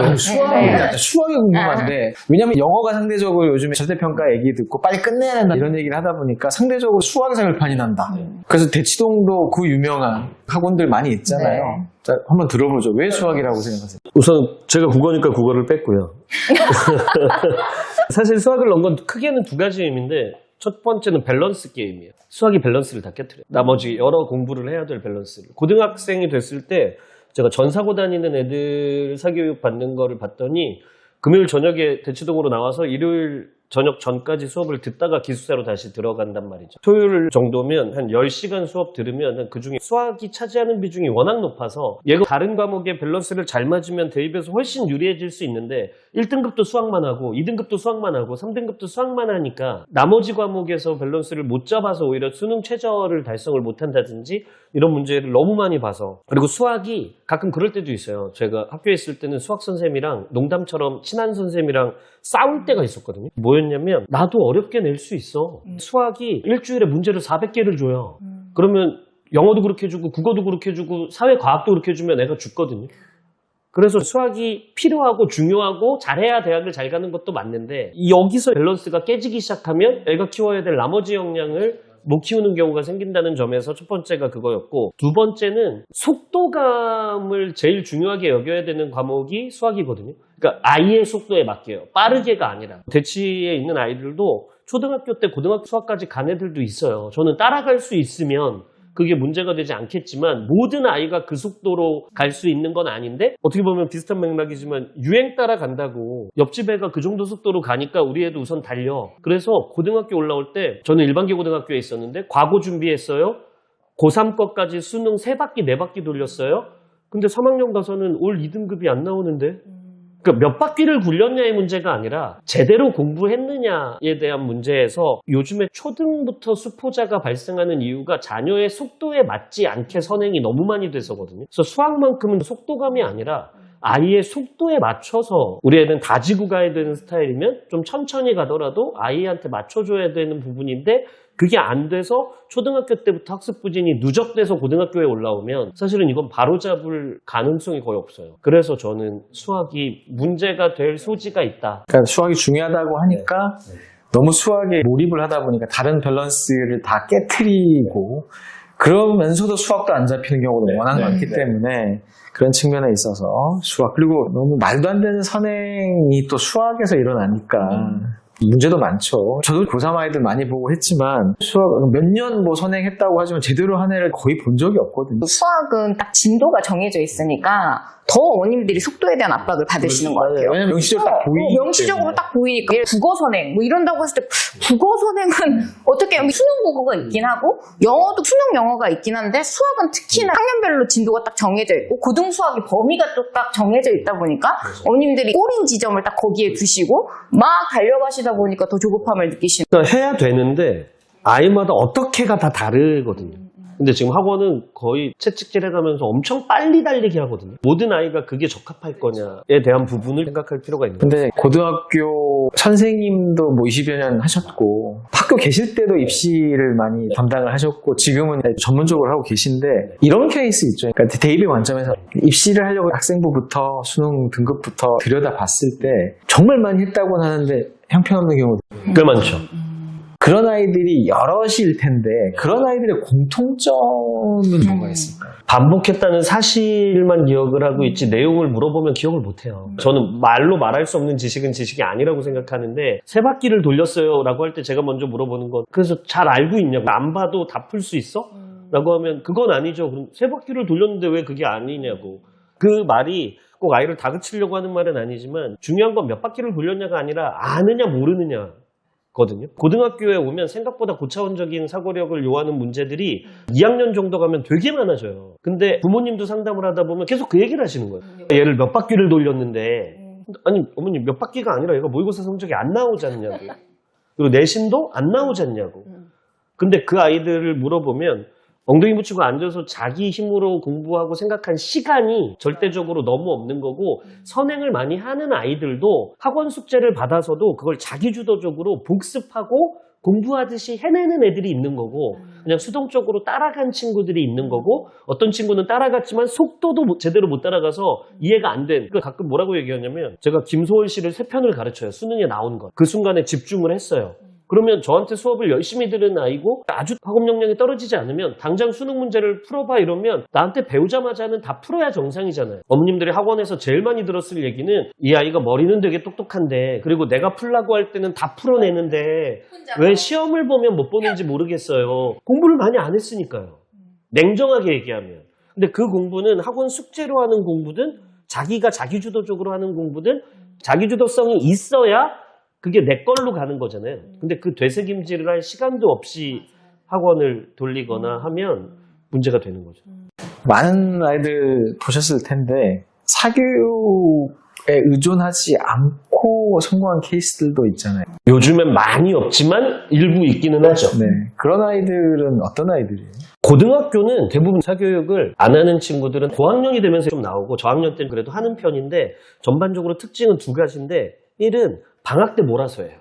수학이 궁금한데 왜냐면 영어가 상대적으로 요즘에 절대평가 얘기 듣고 빨리 끝내야 된다 이런 얘기를 하다 보니까 상대적으로 수학에서 결판이 난다. 그래서 대치동도 그 유명한 학원들 많이 있잖아요. 네. 자, 한번 들어보죠. 왜 수학이라고 생각하세요? 우선 제가 국어니까 국어를 뺐고요. 사실 수학을 넣은 건 크게는 두 가지 의미인데 첫 번째는 밸런스 게임이에요. 수학이 밸런스를 다 깨트려요. 나머지 여러 공부를 해야 될 밸런스를. 고등학생이 됐을 때 제가 전사고 다니는 애들 사교육 받는 거를 봤더니 금요일 저녁에 대치동으로 나와서 일요일 저녁 전까지 수업을 듣다가 기숙사로 다시 들어간단 말이죠. 토요일 정도면 한 10시간 수업 들으면 그중에 수학이 차지하는 비중이 워낙 높아서 얘가 다른 과목의 밸런스를 잘 맞으면 대입에서 훨씬 유리해질 수 있는데 1등급도 수학만 하고 2등급도 수학만 하고 3등급도 수학만 하니까 나머지 과목에서 밸런스를 못 잡아서 오히려 수능 최저를 달성을 못한다든지 이런 문제를 너무 많이 봐서. 그리고 수학이 가끔 그럴 때도 있어요. 제가 학교에 있을 때는 수학 선생님이랑 농담처럼 친한 선생님이랑 싸울 때가 있었거든요. 뭐였냐면 나도 어렵게 낼 수 있어. 수학이 일주일에 문제를 400개를 줘요. 그러면 영어도 그렇게 해주고 국어도 그렇게 해주고 사회과학도 그렇게 해주면 애가 죽거든요. 그래서 수학이 필요하고 중요하고 잘해야 대학을 잘 가는 것도 맞는데 여기서 밸런스가 깨지기 시작하면 애가 키워야 될 나머지 역량을 못 키우는 경우가 생긴다는 점에서 첫 번째가 그거였고, 두 번째는 속도감을 제일 중요하게 여겨야 되는 과목이 수학이거든요. 그러니까 아이의 속도에 맞게요. 빠르게가 아니라. 대치에 있는 아이들도 초등학교 때 고등학교 수학까지 간 애들도 있어요. 저는 따라갈 수 있으면 그게 문제가 되지 않겠지만 모든 아이가 그 속도로 갈 수 있는 건 아닌데, 어떻게 보면 비슷한 맥락이지만 유행 따라간다고 옆집 애가 그 정도 속도로 가니까 우리 애도 우선 달려. 그래서 고등학교 올라올 때 저는 일반계 고등학교에 있었는데 과고 준비했어요. 고3 거까지 수능 3바퀴 4바퀴 돌렸어요. 근데 3학년 가서는 올 2등급이 안 나오는데, 그러니까 몇 바퀴를 굴렸냐의 문제가 아니라 제대로 공부했느냐에 대한 문제에서 요즘에 초등부터 수포자가 발생하는 이유가 자녀의 속도에 맞지 않게 선행이 너무 많이 돼서거든요. 그래서 수학만큼은 속도감이 아니라 아이의 속도에 맞춰서, 우리 애는 다지고 가야 되는 스타일이면 좀 천천히 가더라도 아이한테 맞춰줘야 되는 부분인데, 그게 안 돼서 초등학교 때부터 학습 부진이 누적돼서 고등학교에 올라오면 사실은 이건 바로잡을 가능성이 거의 없어요. 그래서 저는 수학이 문제가 될 소지가 있다. 그러니까 수학이 중요하다고 하니까 너무 수학에 몰입을 하다 보니까 다른 밸런스를 다 깨트리고, 그러면서도 수학도 안 잡히는 경우도 워낙 많기 때문에 그런 측면에 있어서 수학, 그리고 너무 말도 안 되는 선행이 또 수학에서 일어나니까 문제도 많죠. 저도 고3 아이들 많이 보고 했지만 수학 몇 년 뭐 선행했다고 하지만 제대로 한 애를 거의 본 적이 없거든요. 수학은 딱 진도가 정해져 있으니까 더 어머님들이 속도에 대한 압박을 받으시는 것 같아요. 왜냐면 명시적으로 딱 보이기 명시적으로 때문에. 딱 보이니까. 예를 국어 선행 뭐 이런다고 했을 때 국어 선행은 어떻게 하면 수능 국어가 있긴 하고 영어도 수능 영어가 있긴 한데, 수학은 특히나 학년별로 진도가 딱 정해져 있고 고등 수학의 범위가 또 딱 정해져 있다 보니까 어머님들이 꼬린 지점을 딱 거기에 두시고 막 달려가시다 보니까 더 조급함을 느끼시는. 그러니까 해야 되는데 아이마다 어떻게가 다 다르거든요. 근데 지금 학원은 거의 채찍질 해가면서 엄청 빨리 달리게 하거든요. 모든 아이가 그게 적합할 거냐에 대한 부분을 생각할 필요가 있는 거예요. 근데 고등학교 선생님도 뭐 20여 년 하셨고 학교 계실 때도 입시를 많이 담당을 하셨고 지금은 전문적으로 하고 계신데, 이런 케이스 있죠. 그러니까 대입의 관점에서 입시를 하려고 학생부부터 수능 등급부터 들여다봤을 때 정말 많이 했다고는 하는데 형편없는 경우도 꽤 많죠. 그런 아이들이 여럿일 텐데 그런 아이들의 공통점은 뭐가 있을까요? 반복했다는 사실만 기억을 하고 있지 내용을 물어보면 기억을 못해요. 저는 말로 말할 수 없는 지식은 지식이 아니라고 생각하는데, 3바퀴를 돌렸어요 라고 할 때 제가 먼저 물어보는 건, 그래서 잘 알고 있냐고, 안 봐도 다 풀 수 있어? 라고 하면 그건 아니죠. 그럼 3바퀴를 돌렸는데 왜 그게 아니냐고. 그 말이 꼭 아이를 다그치려고 하는 말은 아니지만 중요한 건 몇 바퀴를 돌렸냐가 아니라 아느냐 모르느냐 거든요. 고등학교에 오면 생각보다 고차원적인 사고력을 요하는 문제들이 2학년 정도 가면 되게 많아져요. 근데 부모님도 상담을 하다 보면 계속 그 얘기를 하시는 거예요. 얘를 몇 바퀴를 돌렸는데, 아니 어머님 몇 바퀴가 아니라 얘가 모의고사 성적이 안 나오지 않냐고, 그리고 내신도 안 나오지 않냐고. 근데 그 아이들을 물어보면 엉덩이 붙이고 앉아서 자기 힘으로 공부하고 생각한 시간이 절대적으로 너무 없는 거고, 선행을 많이 하는 아이들도 학원 숙제를 받아서도 그걸 자기주도적으로 복습하고 공부하듯이 해내는 애들이 있는 거고, 그냥 수동적으로 따라간 친구들이 있는 거고, 어떤 친구는 따라갔지만 속도도 제대로 못 따라가서 이해가 안 된, 가끔 뭐라고 얘기하냐면, 제가 김소월 씨를 3편을 가르쳐요. 수능에 나온 것. 그 순간에 집중을 했어요. 그러면 저한테 수업을 열심히 들은 아이고 아주 학업 역량이 떨어지지 않으면 당장 수능 문제를 풀어봐 이러면 나한테 배우자마자는 다 풀어야 정상이잖아요. 어머님들이 학원에서 제일 많이 들었을 얘기는, 이 아이가 머리는 되게 똑똑한데, 그리고 내가 풀라고 할 때는 다 풀어내는데 왜 시험을 보면 못 보는지 모르겠어요. 공부를 많이 안 했으니까요. 냉정하게 얘기하면. 근데 그 공부는 학원 숙제로 하는 공부든 자기가 자기주도적으로 하는 공부든 자기주도성이 있어야 그게 내 걸로 가는 거잖아요. 근데 그 되새김질을 할 시간도 없이 학원을 돌리거나 하면 문제가 되는 거죠. 많은 아이들 보셨을 텐데 사교육에 의존하지 않고 성공한 케이스들도 있잖아요. 요즘엔 많이 없지만 일부 있기는 하죠. 네, 그런 아이들은 어떤 아이들이에요? 고등학교는 대부분 사교육을 안 하는 친구들은 고학년이 되면서 좀 나오고, 저학년 때는 그래도 하는 편인데, 전반적으로 특징은 2가지인데, 1은 방학 때 몰아서 해요.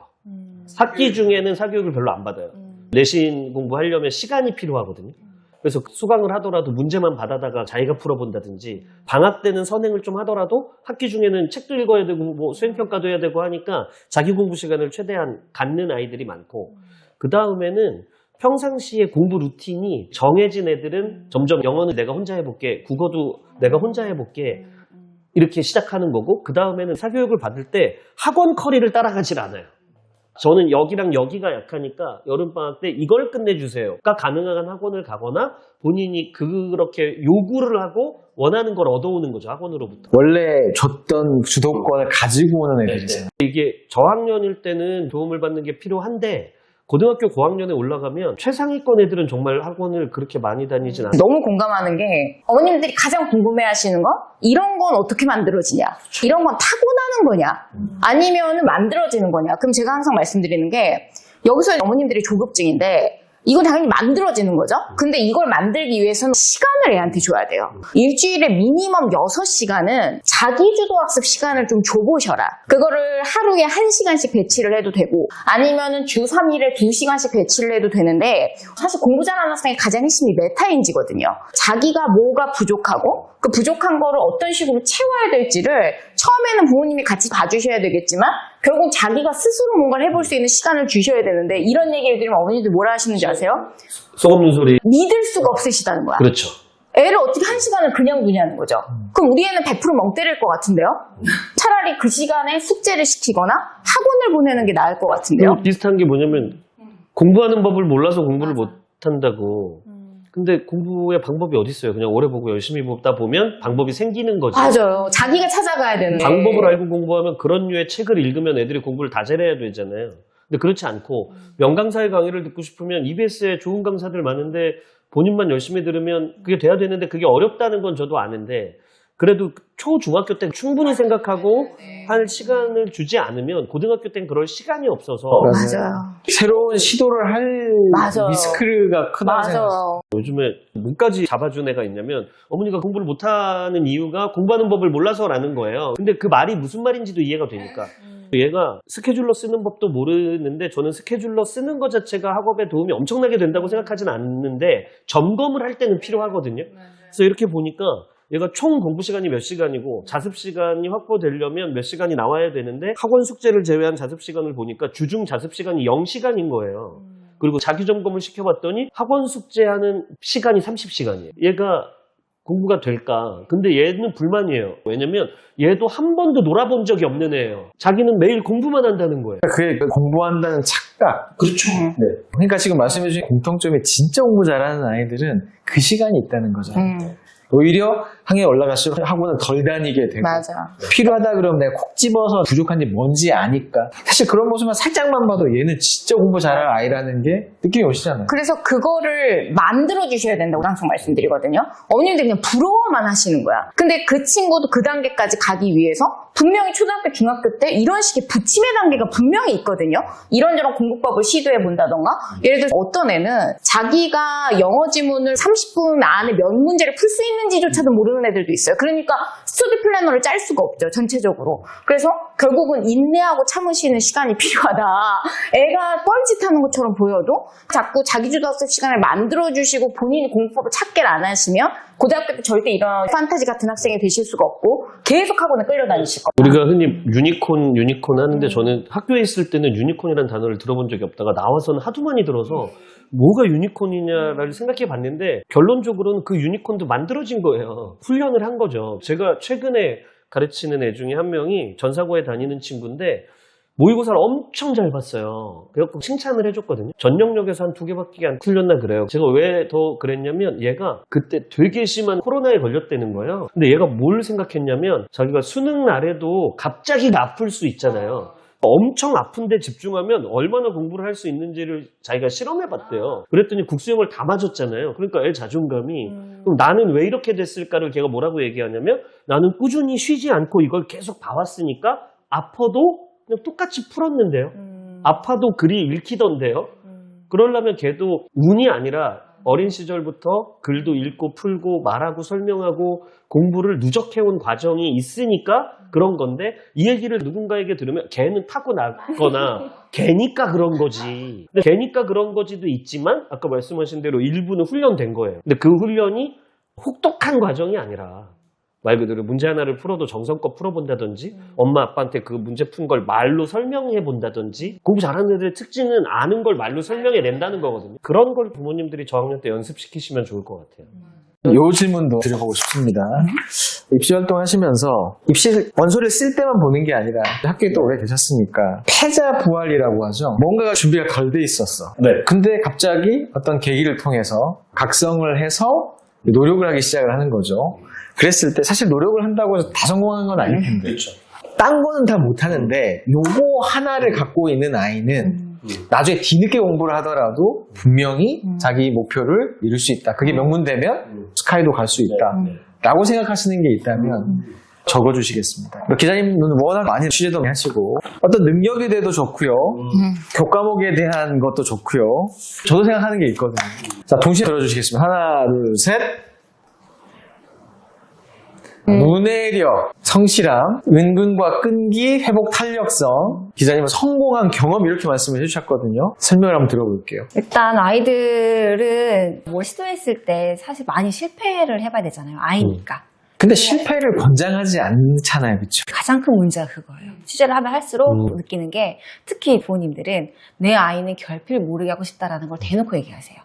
학기 중에는 사교육을 별로 안 받아요. 내신 공부하려면 시간이 필요하거든요. 그래서 수강을 하더라도 문제만 받아다가 자기가 풀어본다든지, 방학 때는 선행을 좀 하더라도 학기 중에는 책도 읽어야 되고 뭐 수행평가도 해야 되고 하니까 자기 공부 시간을 최대한 갖는 아이들이 많고, 그 다음에는 평상시에 공부 루틴이 정해진 애들은 점점 영어는 내가 혼자 해볼게, 국어도 내가 혼자 해볼게 이렇게 시작하는 거고, 그 다음에는 사교육을 받을 때 학원 커리를 따라가질 않아요. 저는 여기랑 여기가 약하니까 여름방학 때 이걸 끝내주세요가 가능한 학원을 가거나 본인이 그렇게 요구를 하고 원하는 걸 얻어오는 거죠, 학원으로부터. 원래 줬던 주도권을 가지고 오는 애들이잖아요. 이게 저학년일 때는 도움을 받는 게 필요한데 고등학교 고학년에 올라가면 최상위권 애들은 정말 학원을 그렇게 많이 다니진 않아요. 너무 공감하는 게 어머님들이 가장 궁금해하시는 거 이런 건 어떻게 만들어지냐, 이런 건 타고나는 거냐 아니면 만들어지는 거냐. 그럼 제가 항상 말씀드리는 게 여기서 어머님들이 조급증인데 이건 당연히 만들어지는 거죠. 근데 이걸 만들기 위해서는 시간을 애한테 줘야 돼요. 일주일에 미니멈 6시간은 자기주도 학습 시간을 좀 줘보셔라. 그거를 하루에 1시간씩 배치를 해도 되고 아니면은 주 3일에 2시간씩 배치를 해도 되는데, 사실 공부 잘하는 학생의 가장 핵심이 메타인지거든요. 자기가 뭐가 부족하고 그 부족한 거를 어떤 식으로 채워야 될지를 처음에는 부모님이 같이 봐주셔야 되겠지만 결국 자기가 스스로 뭔가를 해볼 수 있는 시간을 주셔야 되는데, 이런 얘기를 들으면 어머니들 뭐라 하시는지 아세요? 속 없는 소리. 믿을 수가 없으시다는 거야. 그렇죠. 애를 어떻게 1시간을 그냥 두냐는 거죠. 그럼 우리 애는 100% 멍 때릴 것 같은데요? 차라리 그 시간에 숙제를 시키거나 학원을 보내는 게 나을 것 같은데요? 비슷한 게 뭐냐면 공부하는 법을 몰라서 공부를 못 한다고. 근데 공부의 방법이 어디 있어요? 그냥 오래 보고 열심히 보다 보면 방법이 생기는 거죠. 맞아요. 자기가 찾아가야 되는데. 방법을 알고 공부하면 그런 류의 책을 읽으면 애들이 공부를 다 잘해야 되잖아요. 근데 그렇지 않고 명강사의 강의를 듣고 싶으면 EBS에 좋은 강사들 많은데 본인만 열심히 들으면 그게 돼야 되는데 그게 어렵다는 건 저도 아는데, 그래도 초중학교 때 충분히 생각하고 할 시간을 주지 않으면 고등학교 땐 그럴 시간이 없어서. 맞아요. 새로운 시도를 할 맞아요. 리스크가 크다고 생각해요. 맞아요. 요즘에 뭐까지 잡아준 애가 있냐면 어머니가 공부를 못하는 이유가 공부하는 법을 몰라서라는 거예요. 근데 그 말이 무슨 말인지도 이해가 되니까. 얘가 스케줄러 쓰는 법도 모르는데, 저는 스케줄러 쓰는 것 자체가 학업에 도움이 엄청나게 된다고 생각하진 않는데 점검을 할 때는 필요하거든요. 그래서 이렇게 보니까 얘가 총 공부 시간이 몇 시간이고 자습 시간이 확보되려면 몇 시간이 나와야 되는데, 학원 숙제를 제외한 자습 시간을 보니까 주중 자습 시간이 0시간인 거예요. 그리고 자기 점검을 시켜봤더니 학원 숙제하는 시간이 30시간이에요. 얘가 공부가 될까? 근데 얘는 불만이에요. 왜냐면 얘도 한 번도 놀아본 적이 없는 애예요. 자기는 매일 공부만 한다는 거예요. 그게 공부한다는 착각. 그렇죠. 네. 그러니까 지금 말씀해주신 공통점이 진짜 공부 잘하는 아이들은 그 시간이 있다는 거죠. 오히려 학년이 올라갈수록 학원을 덜 다니게 되고, 맞아. 필요하다 그러면 내가 콕 집어서 부족한 게 뭔지 아니까. 사실 그런 모습만 살짝만 봐도 얘는 진짜 공부 잘할 아이라는 게 느낌이 오시잖아요. 그래서 그거를 만들어 주셔야 된다고 항상 말씀드리거든요. 어머님들 그냥 부러워만 하시는 거야. 근데 그 친구도 그 단계까지 가기 위해서 분명히 초등학교, 중학교 때 이런 식의 부침의 단계가 분명히 있거든요. 이런저런 공부법을 시도해 본다던가, 예를 들어 어떤 애는 자기가 영어 지문을 30분 안에 몇 문제를 풀 수 있는지조차도 모르는 애들도 있어요. 그러니까 스터디 플래너를 짤 수가 없죠, 전체적으로. 그래서 결국은 인내하고 참으시는 시간이 필요하다. 애가 뻘짓하는 것처럼 보여도 자꾸 자기주도 학습 시간을 만들어주시고 본인이 공부법을 찾기를 안 하시면 고등학교 때 절대 이런 판타지 같은 학생이 되실 수가 없고 계속 학원에 끌려다니실 거예요. 우리가 흔히 유니콘 하는데, 저는 학교에 있을 때는 유니콘이라는 단어를 들어본 적이 없다가 나와서는 하도 많이 들어서 뭐가 유니콘이냐를 생각해 봤는데, 결론적으로는 그 유니콘도 만들어진 거예요. 훈련을 한 거죠. 제가 최근에 가르치는 애 중에 한 명이 전사고에 다니는 친구인데 모의고사를 엄청 잘 봤어요. 그래갖고 칭찬을 해줬거든요. 전역력에서 한 2개밖에 안 틀렸나 그래요. 제가 왜 더 그랬냐면 얘가 그때 되게 심한 코로나에 걸렸다는 거예요. 근데 얘가 뭘 생각했냐면 자기가 수능 날에도 갑자기 아플 수 있잖아요. 엄청 아픈데 집중하면 얼마나 공부를 할 수 있는지를 자기가 실험해봤대요. 그랬더니 국수형을 다 맞았잖아요. 그러니까 애 자존감이 그럼 나는 왜 이렇게 됐을까를 걔가 뭐라고 얘기하냐면, 나는 꾸준히 쉬지 않고 이걸 계속 봐왔으니까 아파도 그냥 똑같이 풀었는데요. 아파도 글이 읽히던데요. 그러려면 걔도 운이 아니라 어린 시절부터 글도 읽고 풀고 말하고 설명하고 공부를 누적해온 과정이 있으니까 그런 건데, 이 얘기를 누군가에게 들으면 걔는 타고났거나 걔니까 그런 거지. 근데 걔니까 그런 거지도 있지만 아까 말씀하신 대로 일부는 훈련된 거예요. 근데 그 훈련이 혹독한 과정이 아니라 말 그대로 문제 하나를 풀어도 정성껏 풀어본다든지 엄마 아빠한테 그 문제 푼 걸 말로 설명해 본다든지 공부 잘하는 애들의 특징은 아는 걸 말로 설명해 낸다는 거거든요. 그런 걸 부모님들이 저학년 때 연습시키시면 좋을 것 같아요. 요 질문도 드려보고 싶습니다. 입시 활동 하시면서 입시 원서를 쓸 때만 보는 게 아니라 학교에 또 오래 계셨으니까 패자부활이라고 하죠. 뭔가가 준비가 덜 돼 있었어. 네. 근데 갑자기 어떤 계기를 통해서 각성을 해서 노력을 하기 시작을 하는 거죠. 그랬을 때 사실 노력을 한다고 해서 다 성공한 건 아닐 텐데. 그렇죠. 딴 거는 다 못하는데 요거 하나를 갖고 있는 아이는 나중에 뒤늦게 공부를 하더라도 분명히 자기 목표를 이룰 수 있다. 그게 명문되면 스카이도 갈 수 있다. 라고 생각하시는 게 있다면 적어주시겠습니다. 기자님은 워낙 많이 취재도 하시고 어떤 능력에 대해도 좋고요. 교과목에 대한 것도 좋고요. 저도 생각하는 게 있거든요. 자, 동시에 들어주시겠습니다. 하나, 둘, 셋. 문해력, 성실함, 은근과 끈기, 회복 탄력성. 기자님은 성공한 경험 이렇게 말씀을 해주셨거든요. 설명을 한번 들어볼게요. 일단 아이들은 뭘 시도했을 때 사실 많이 실패를 해봐야 되잖아요. 아이니까. 근데 실패를 권장하지 않잖아요, 그렇죠? 가장 큰 문제가 그거예요. 취재를 하면 할수록 느끼는 게 특히 부모님들은 내 아이는 결핍을 모르게 하고 싶다라는 걸 대놓고 얘기하세요.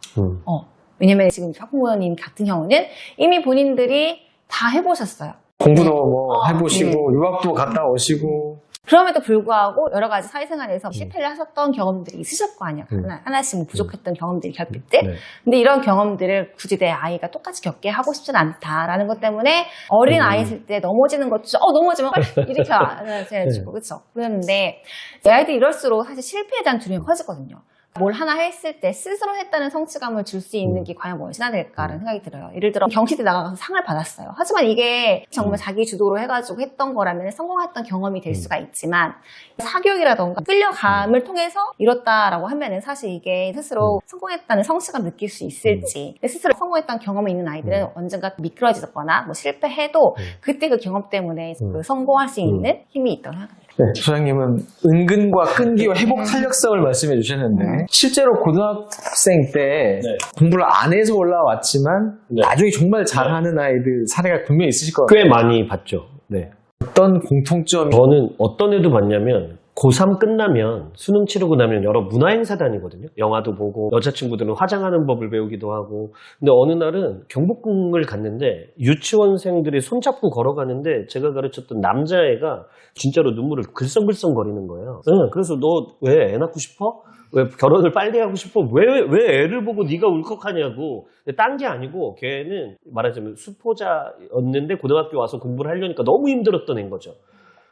왜냐면 지금 학부모님 같은 경우는 이미 본인들이 다 해보셨어요. 공부도 뭐 해보시고 유학도 갔다 오시고 그럼에도 불구하고 여러 가지 사회생활에서 실패를 하셨던 경험들이 있으실 거 아니야. 하나씩 뭐 부족했던 경험들이, 결핍들. 네. 근데 이런 경험들을 굳이 내 아이가 똑같이 겪게 하고 싶진 않다라는 것 때문에 어린 아이 있을 때 넘어지는 것도 넘어지면 이렇게 안아야지고 그렇죠. 그랬는데 이 아이들이 이럴수록 사실 실패에 대한 두려움이 커지거든요. 뭘 하나 했을 때 스스로 했다는 성취감을 줄 수 있는 게 과연 무엇이나 될까라는 생각이 들어요. 예를 들어 경시대 나가서 상을 받았어요. 하지만 이게 정말 자기 주도로 해가지고 했던 거라면 성공했던 경험이 될 수가 있지만 사교육이라던가 끌려감을 통해서 이뤘다라고 하면은 사실 이게 스스로 성공했다는 성취감 느낄 수 있을지 스스로 성공했던 경험이 있는 아이들은 언젠가 미끄러지거나 뭐 실패해도 그때 그 경험 때문에 그 성공할 수 있는 힘이 있다고 생각합니다. 네, 소장님은 은근과 끈기와 회복 탄력성을 말씀해 주셨는데 실제로 고등학생 때 공부를 안 해서 올라왔지만 나중에 정말 잘하는 아이들 사례가 분명히 있으실 것 같아요. 꽤 많이 봤죠. 네. 어떤 공통점이 저는 어떤 애도 봤냐면 고3 끝나면 수능 치르고 나면 여러 문화행사 다니거든요. 영화도 보고 여자친구들은 화장하는 법을 배우기도 하고. 근데 어느 날은 경복궁을 갔는데 유치원생들이 손잡고 걸어가는데 제가 가르쳤던 남자애가 진짜로 눈물을 글썽글썽 거리는 거예요. 그래서 너 왜 애 낳고 싶어? 왜 결혼을 빨리 하고 싶어? 왜 애를 보고 네가 울컥하냐고. 딴 게 아니고 걔는 말하자면 수포자였는데 고등학교 와서 공부를 하려니까 너무 힘들었던 애인 거죠.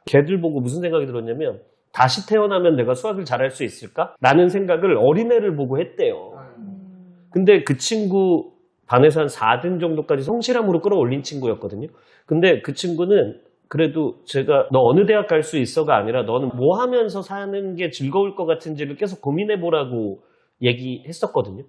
걔들 보고 무슨 생각이 들었냐면 다시 태어나면 내가 수학을 잘할 수 있을까? 라는 생각을 어린애를 보고 했대요. 근데 그 친구 반에서 한 4등 정도까지 성실함으로 끌어올린 친구였거든요. 근데 그 친구는 그래도 제가 너 어느 대학 갈 수 있어가 아니라 너는 뭐 하면서 사는 게 즐거울 것 같은지를 계속 고민해보라고 얘기했었거든요.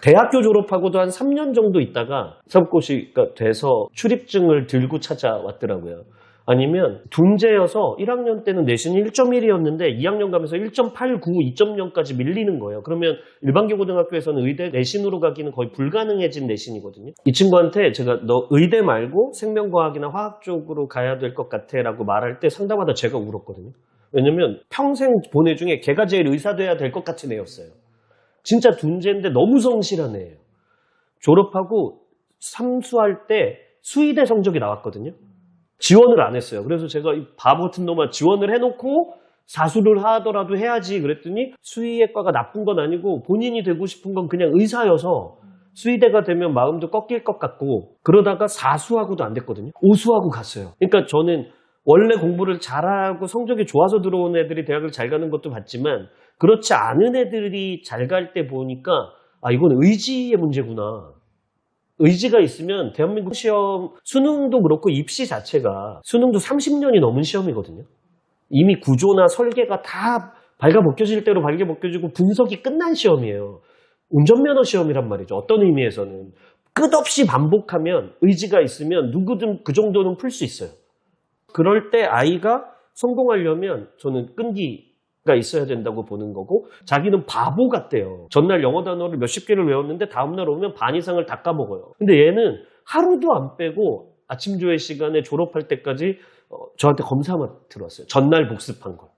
대학교 졸업하고도 한 3년 정도 있다가 사법고시가 돼서 출입증을 들고 찾아왔더라고요. 아니면 둔재여서 1학년 때는 내신이 1.1이었는데 2학년 가면서 1.89, 2.0까지 밀리는 거예요. 그러면 일반계 고등학교에서는 의대 내신으로 가기는 거의 불가능해진 내신이거든요. 이 친구한테 제가 너 의대 말고 생명과학이나 화학 쪽으로 가야 될 것 같아 라고 말할 때 상담하다 제가 울었거든요. 왜냐면 평생 본 애 중에 걔가 제일 의사 돼야 될 것 같은 애였어요. 진짜 둔재인데 너무 성실한 애예요. 졸업하고 삼수할 때 수의대 성적이 나왔거든요. 지원을 안 했어요. 그래서 제가 이 바보 같은 놈아 지원을 해놓고 사수를 하더라도 해야지 그랬더니 수의학과가 나쁜 건 아니고 본인이 되고 싶은 건 그냥 의사여서 수의대가 되면 마음도 꺾일 것 같고 그러다가 사수하고도 안 됐거든요. 오수하고 갔어요. 그러니까 저는 원래 공부를 잘하고 성적이 좋아서 들어온 애들이 대학을 잘 가는 것도 봤지만 그렇지 않은 애들이 잘 갈 때 보니까 아 이건 의지의 문제구나. 의지가 있으면 대한민국 시험, 수능도 그렇고 입시 자체가 수능도 30년이 넘은 시험이거든요. 이미 구조나 설계가 다 발가벗겨질 대로 발가벗겨지고 분석이 끝난 시험이에요. 운전면허 시험이란 말이죠. 어떤 의미에서는. 끝없이 반복하면 의지가 있으면 누구든 그 정도는 풀 수 있어요. 그럴 때 아이가 성공하려면 저는 끈기가 있어야 된다고 보는 거고 자기는 바보 같대요. 전날 영어 단어를 몇십 개를 외웠는데 다음날 오면 반 이상을 다 까먹어요. 근데 얘는 하루도 안 빼고 아침 조회 시간에 졸업할 때까지 저한테 검사만 들어왔어요. 전날 복습한 걸.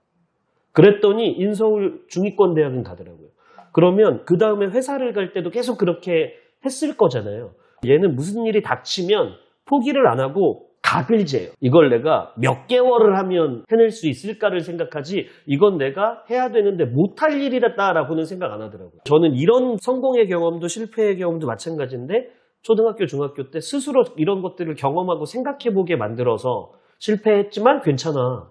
그랬더니 인서울 중위권 대학은 가더라고요. 그러면 그 다음에 회사를 갈 때도 계속 그렇게 했을 거잖아요. 얘는 무슨 일이 닥치면 포기를 안 하고 각을 재요. 이걸 내가 몇 개월을 하면 해낼 수 있을까를 생각하지 이건 내가 해야 되는데 못할 일이라고는 생각 안 하더라고요. 저는 이런 성공의 경험도 실패의 경험도 마찬가지인데 초등학교, 중학교 때 스스로 이런 것들을 경험하고 생각해보게 만들어서 실패했지만 괜찮아.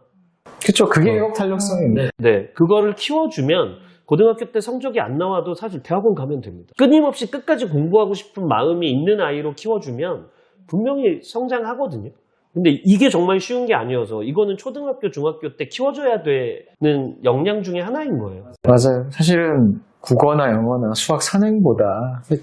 그쵸. 그게 회복 탄력성입니다. 네, 그거를 키워주면 고등학교 때 성적이 안 나와도 사실 대학원 가면 됩니다. 끊임없이 끝까지 공부하고 싶은 마음이 있는 아이로 키워주면 분명히 성장하거든요. 근데 이게 정말 쉬운 게 아니어서 이거는 초등학교, 중학교 때 키워줘야 되는 역량 중에 하나인 거예요. 맞아요. 사실은 국어나 영어나 수학 산행보다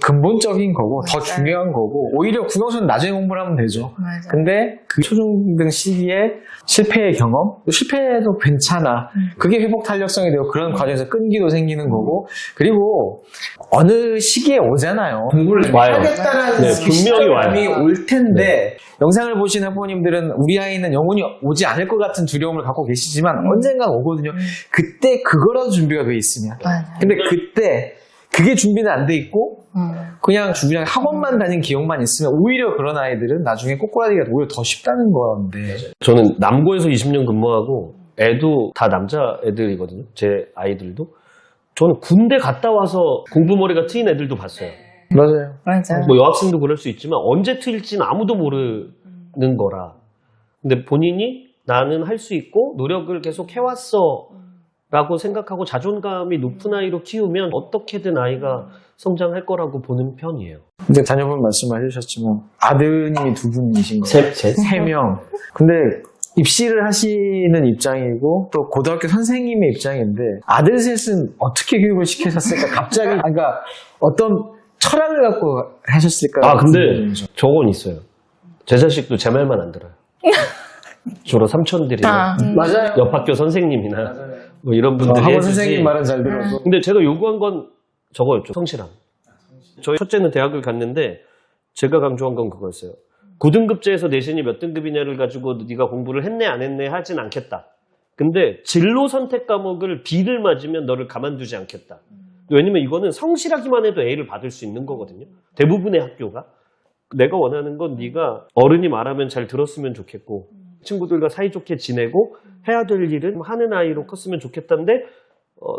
근본적인 거고 더 중요한 거고 오히려 국영수는 나중에 공부를 하면 되죠. 맞아. 근데 그 초중등 시기에 실패의 경험, 실패해도 괜찮아. 그게 회복 탄력성이 되고 그런 과정에서 끈기도 생기는 거고 그리고 어느 시기에 오잖아요. 공부를 와요. 하겠다라는 네, 분명히 와요. 시점이 올 텐데 영상을 보신 학부모님들은 우리 아이는 영원히 오지 않을 것 같은 두려움을 갖고 계시지만 언젠간 오거든요. 그때 그거라도 준비가 돼 있으면. 근데 그때 그게 준비는 안 돼 있고 그냥 주변에 학원만 다닌 기억만 있으면 오히려 그런 아이들은 나중에 꼬꾸라지가 오히려 더 쉽다는 건데. 저는 남고에서 20년 근무하고 애도 다 남자 애들이거든요. 제 아이들도. 저는 군대 갔다 와서 공부머리가 트인 애들도 봤어요. 맞아요. 맞아요. 뭐 여학생도 그럴 수 있지만 언제 트일지는 아무도 모르는 거라. 근데 본인이 나는 할 수 있고 노력을 계속 해왔어 라고 생각하고 자존감이 높은 아이로 키우면 어떻게든 아이가 성장할 거라고 보는 편이에요. 근데 자녀분 말씀하셨지만 아드님이 두 분이신 거예요. 세 명. 근데 입시를 하시는 입장이고 또 고등학교 선생님의 입장인데 아들 셋은 어떻게 교육을 시키셨을까? 갑자기 그러니까 어떤 철학을 갖고 하셨을까? 아 근데 저건 있어요. 제 자식도 제 말만 안 들어요. 주로 삼촌들이나 맞아요. 옆 학교 선생님이나 뭐 이런 분들이 학원 해주지. 선생님 말은 잘 들어서. 근데 제가 요구한 건 저거였죠. 성실함. 저희 첫째는 대학을 갔는데 제가 강조한 건 그거였어요. 고등급제에서 내신이 몇 등급이냐를 가지고 네가 공부를 했네 안 했네 하진 않겠다. 근데 진로 선택 과목을 B를 맞으면 너를 가만두지 않겠다. 왜냐면 이거는 성실하기만 해도 A를 받을 수 있는 거거든요. 대부분의 학교가. 내가 원하는 건 네가 어른이 말하면 잘 들었으면 좋겠고 친구들과 사이좋게 지내고 해야 될 일은 하는 아이로 컸으면 좋겠다는데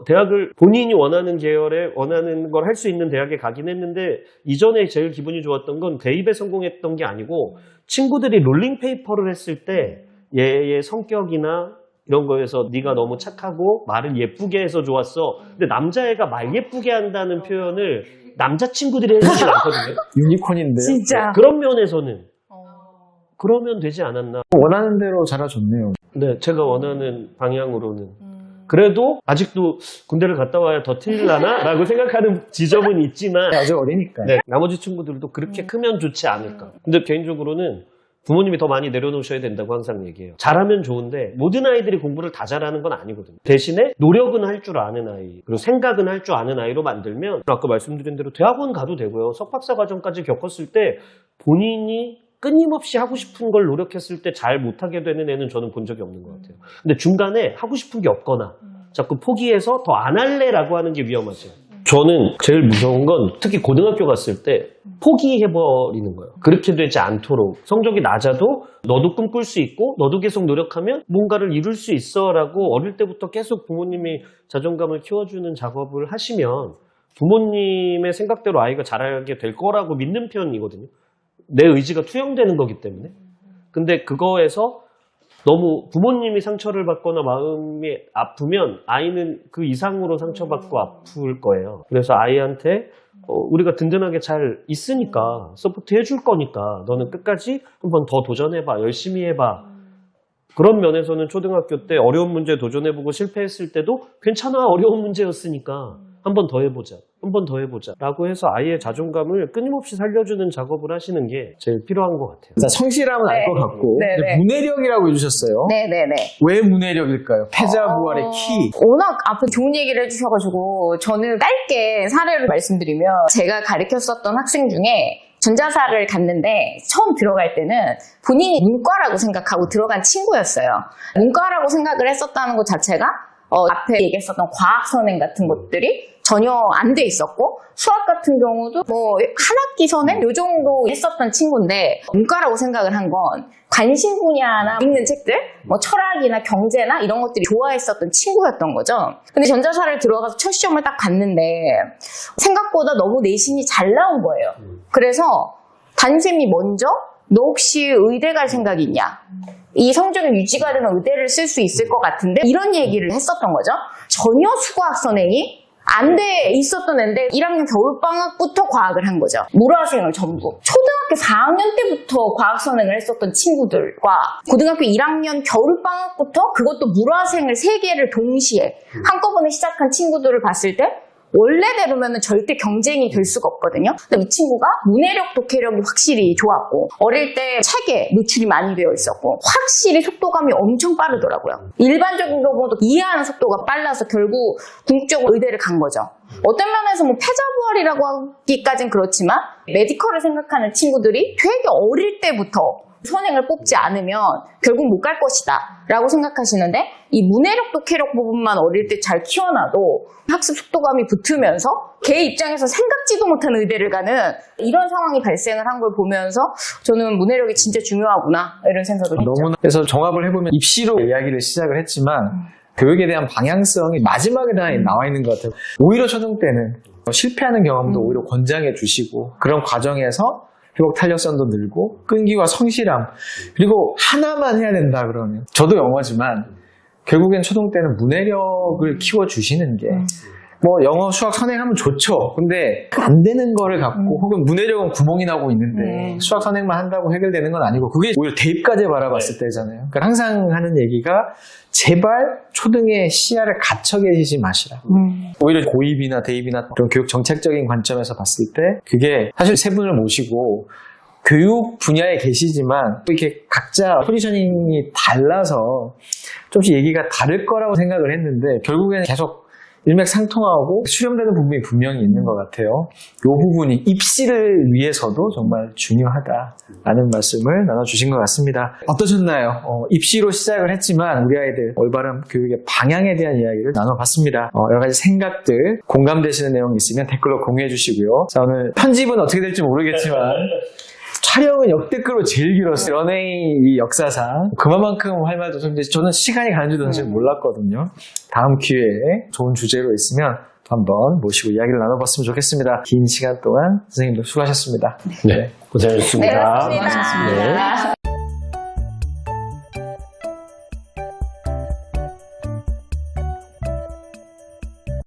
대학을 본인이 원하는 계열에 원하는 걸 할 수 있는 대학에 가긴 했는데 이전에 제일 기분이 좋았던 건 대입에 성공했던 게 아니고 친구들이 롤링페이퍼를 했을 때 얘의 성격이나 이런 거에서 네가 너무 착하고 말을 예쁘게 해서 좋았어. 근데 남자애가 말 예쁘게 한다는 표현을 남자친구들이 해주진 않거든요. 유니콘인데. 진짜. 그런 면에서는 그러면 되지 않았나. 원하는 대로 자라줬네요. 네, 제가 원하는 방향으로는. 그래도 아직도 군대를 갔다 와야 더 틀리려나? 라고 생각하는 지점은 있지만 아직 어리니까. 네, 나머지 친구들도 그렇게 크면 좋지 않을까. 근데 개인적으로는 부모님이 더 많이 내려놓으셔야 된다고 항상 얘기해요. 잘하면 좋은데 모든 아이들이 공부를 다 잘하는 건 아니거든요. 대신에 노력은 할 줄 아는 아이 그리고 생각은 할 줄 아는 아이로 만들면 아까 말씀드린 대로 대학원 가도 되고요. 석박사 과정까지 겪었을 때 본인이 끊임없이 하고 싶은 걸 노력했을 때 잘 못하게 되는 애는 저는 본 적이 없는 것 같아요. 근데 중간에 하고 싶은 게 없거나 자꾸 포기해서 더 안 할래라고 하는 게 위험하죠. 저는 제일 무서운 건 특히 고등학교 갔을 때 포기해버리는 거예요. 그렇게 되지 않도록 성적이 낮아도 너도 꿈꿀 수 있고 너도 계속 노력하면 뭔가를 이룰 수 있어 라고 어릴 때부터 계속 부모님이 자존감을 키워주는 작업을 하시면 부모님의 생각대로 아이가 잘하게 될 거라고 믿는 편이거든요. 내 의지가 투영되는 거기 때문에. 근데 그거에서 너무 부모님이 상처를 받거나 마음이 아프면 아이는 그 이상으로 상처받고 아플 거예요. 그래서 아이한테 우리가 든든하게 잘 있으니까 서포트 해줄 거니까 너는 끝까지 한번 더 도전해봐. 열심히 해봐. 그런 면에서는 초등학교 때 어려운 문제 도전해보고 실패했을 때도 괜찮아. 어려운 문제였으니까 한 번 더 해보자. 한 번 더 해보자. 라고 해서 아이의 자존감을 끊임없이 살려주는 작업을 하시는 게 제일 필요한 것 같아요. 자, 성실함은 알 것 같고 네네. 문해력이라고 해주셨어요. 네네네. 왜 문해력일까요? 패자부활의 키. 워낙 앞에 좋은 얘기를 해주셔가지고 저는 짧게 사례를 말씀드리면 제가 가르쳤었던 학생 중에 전자사를 갔는데 처음 들어갈 때는 본인이 문과라고 생각하고 들어간 친구였어요. 문과라고 생각을 했었다는 것 자체가 앞에 얘기했었던 과학 선행 같은 것들이 전혀 안 돼 있었고 수학 같은 경우도 뭐 한 학기 선행 요 정도 했었던 친구인데 문과라고 생각을 한 건 관심 분야나 읽는 책들 뭐 철학이나 경제나 이런 것들이 좋아했었던 친구였던 거죠. 근데 전자사를 들어가서 첫 시험을 딱 봤는데 생각보다 너무 내신이 잘 나온 거예요. 그래서 담임쌤이 먼저 너 혹시 의대 갈 생각이 있냐? 이 성적이 유지가 되는 의대를 쓸 수 있을 것 같은데 이런 얘기를 했었던 거죠. 전혀 수학 선행이 안 돼 있었던 애인데 1학년 겨울방학부터 과학을 한 거죠. 물화생을 전부. 초등학교 4학년 때부터 과학 선행을 했었던 친구들과 고등학교 1학년 겨울방학부터 그것도 물화생을 3개를 동시에 한꺼번에 시작한 친구들을 봤을 때 원래대로면 절대 경쟁이 될 수가 없거든요. 근데 이 친구가 문해력, 독해력이 확실히 좋았고 어릴 때 책에 노출이 많이 되어 있었고 확실히 속도감이 엄청 빠르더라고요. 일반적인 경우도 이해하는 속도가 빨라서 결국 궁극적으로 의대를 간 거죠. 어떤 면에서 뭐 패자부활이라고 하기까진 그렇지만 메디컬을 생각하는 친구들이 되게 어릴 때부터 선행을 뽑지 않으면 결국 못 갈 것이다 라고 생각하시는데 이 문해력, 독해력 부분만 어릴 때 잘 키워놔도 학습 속도감이 붙으면서 걔 입장에서 생각지도 못한 의대를 가는 이런 상황이 발생을 한 걸 보면서 저는 문해력이 진짜 중요하구나 이런 생각을 했죠. 너무나 그래서 종합을 해보면 입시로 이야기를 시작을 했지만 교육에 대한 방향성이 마지막에 다 나와 있는 것 같아요. 오히려 초등 때는 실패하는 경험도 오히려 권장해 주시고 그런 과정에서 회복 탄력성도 늘고 끈기와 성실함 그리고 하나만 해야 된다 그러면 저도 영어지만 결국엔 초등 때는 문해력을 키워주시는 게 뭐 영어 수학 선행하면 좋죠. 근데 안 되는 거를 갖고 혹은 문해력은 구멍이 나고 있는데 수학 선행만 한다고 해결되는 건 아니고 그게 오히려 대입까지 바라봤을 때잖아요. 그러니까 항상 하는 얘기가 제발 초등의 시야를 갖춰 계시지 마시라. 오히려 고입이나 대입이나 그런 교육 정책적인 관점에서 봤을 때 그게 사실 세 분을 모시고 교육 분야에 계시지만 또 이렇게 각자 포지셔닝이 달라서 좀씩 얘기가 다를 거라고 생각을 했는데 결국에는 계속 일맥상통하고 수렴되는 부분이 분명히 있는 것 같아요. 이 부분이 입시를 위해서도 정말 중요하다라는 말씀을 나눠주신 것 같습니다. 어떠셨나요? 입시로 시작을 했지만 우리 아이들 올바른 교육의 방향에 대한 이야기를 나눠봤습니다. 여러 가지 생각들, 공감되시는 내용이 있으면 댓글로 공유해 주시고요. 자, 오늘 편집은 어떻게 될지 모르겠지만 촬영은 역대급으로 제일 길었어요. 연예인 이 역사상 그만큼 할 말도 없는데 저는 시간이 가는 줄도 사실 몰랐거든요. 다음 기회에 좋은 주제로 있으면 또 한번 모시고 이야기를 나눠봤으면 좋겠습니다. 긴 시간 동안 선생님도 수고하셨습니다. 네, 고생하셨습니다. 네, 고맙습니다. 네.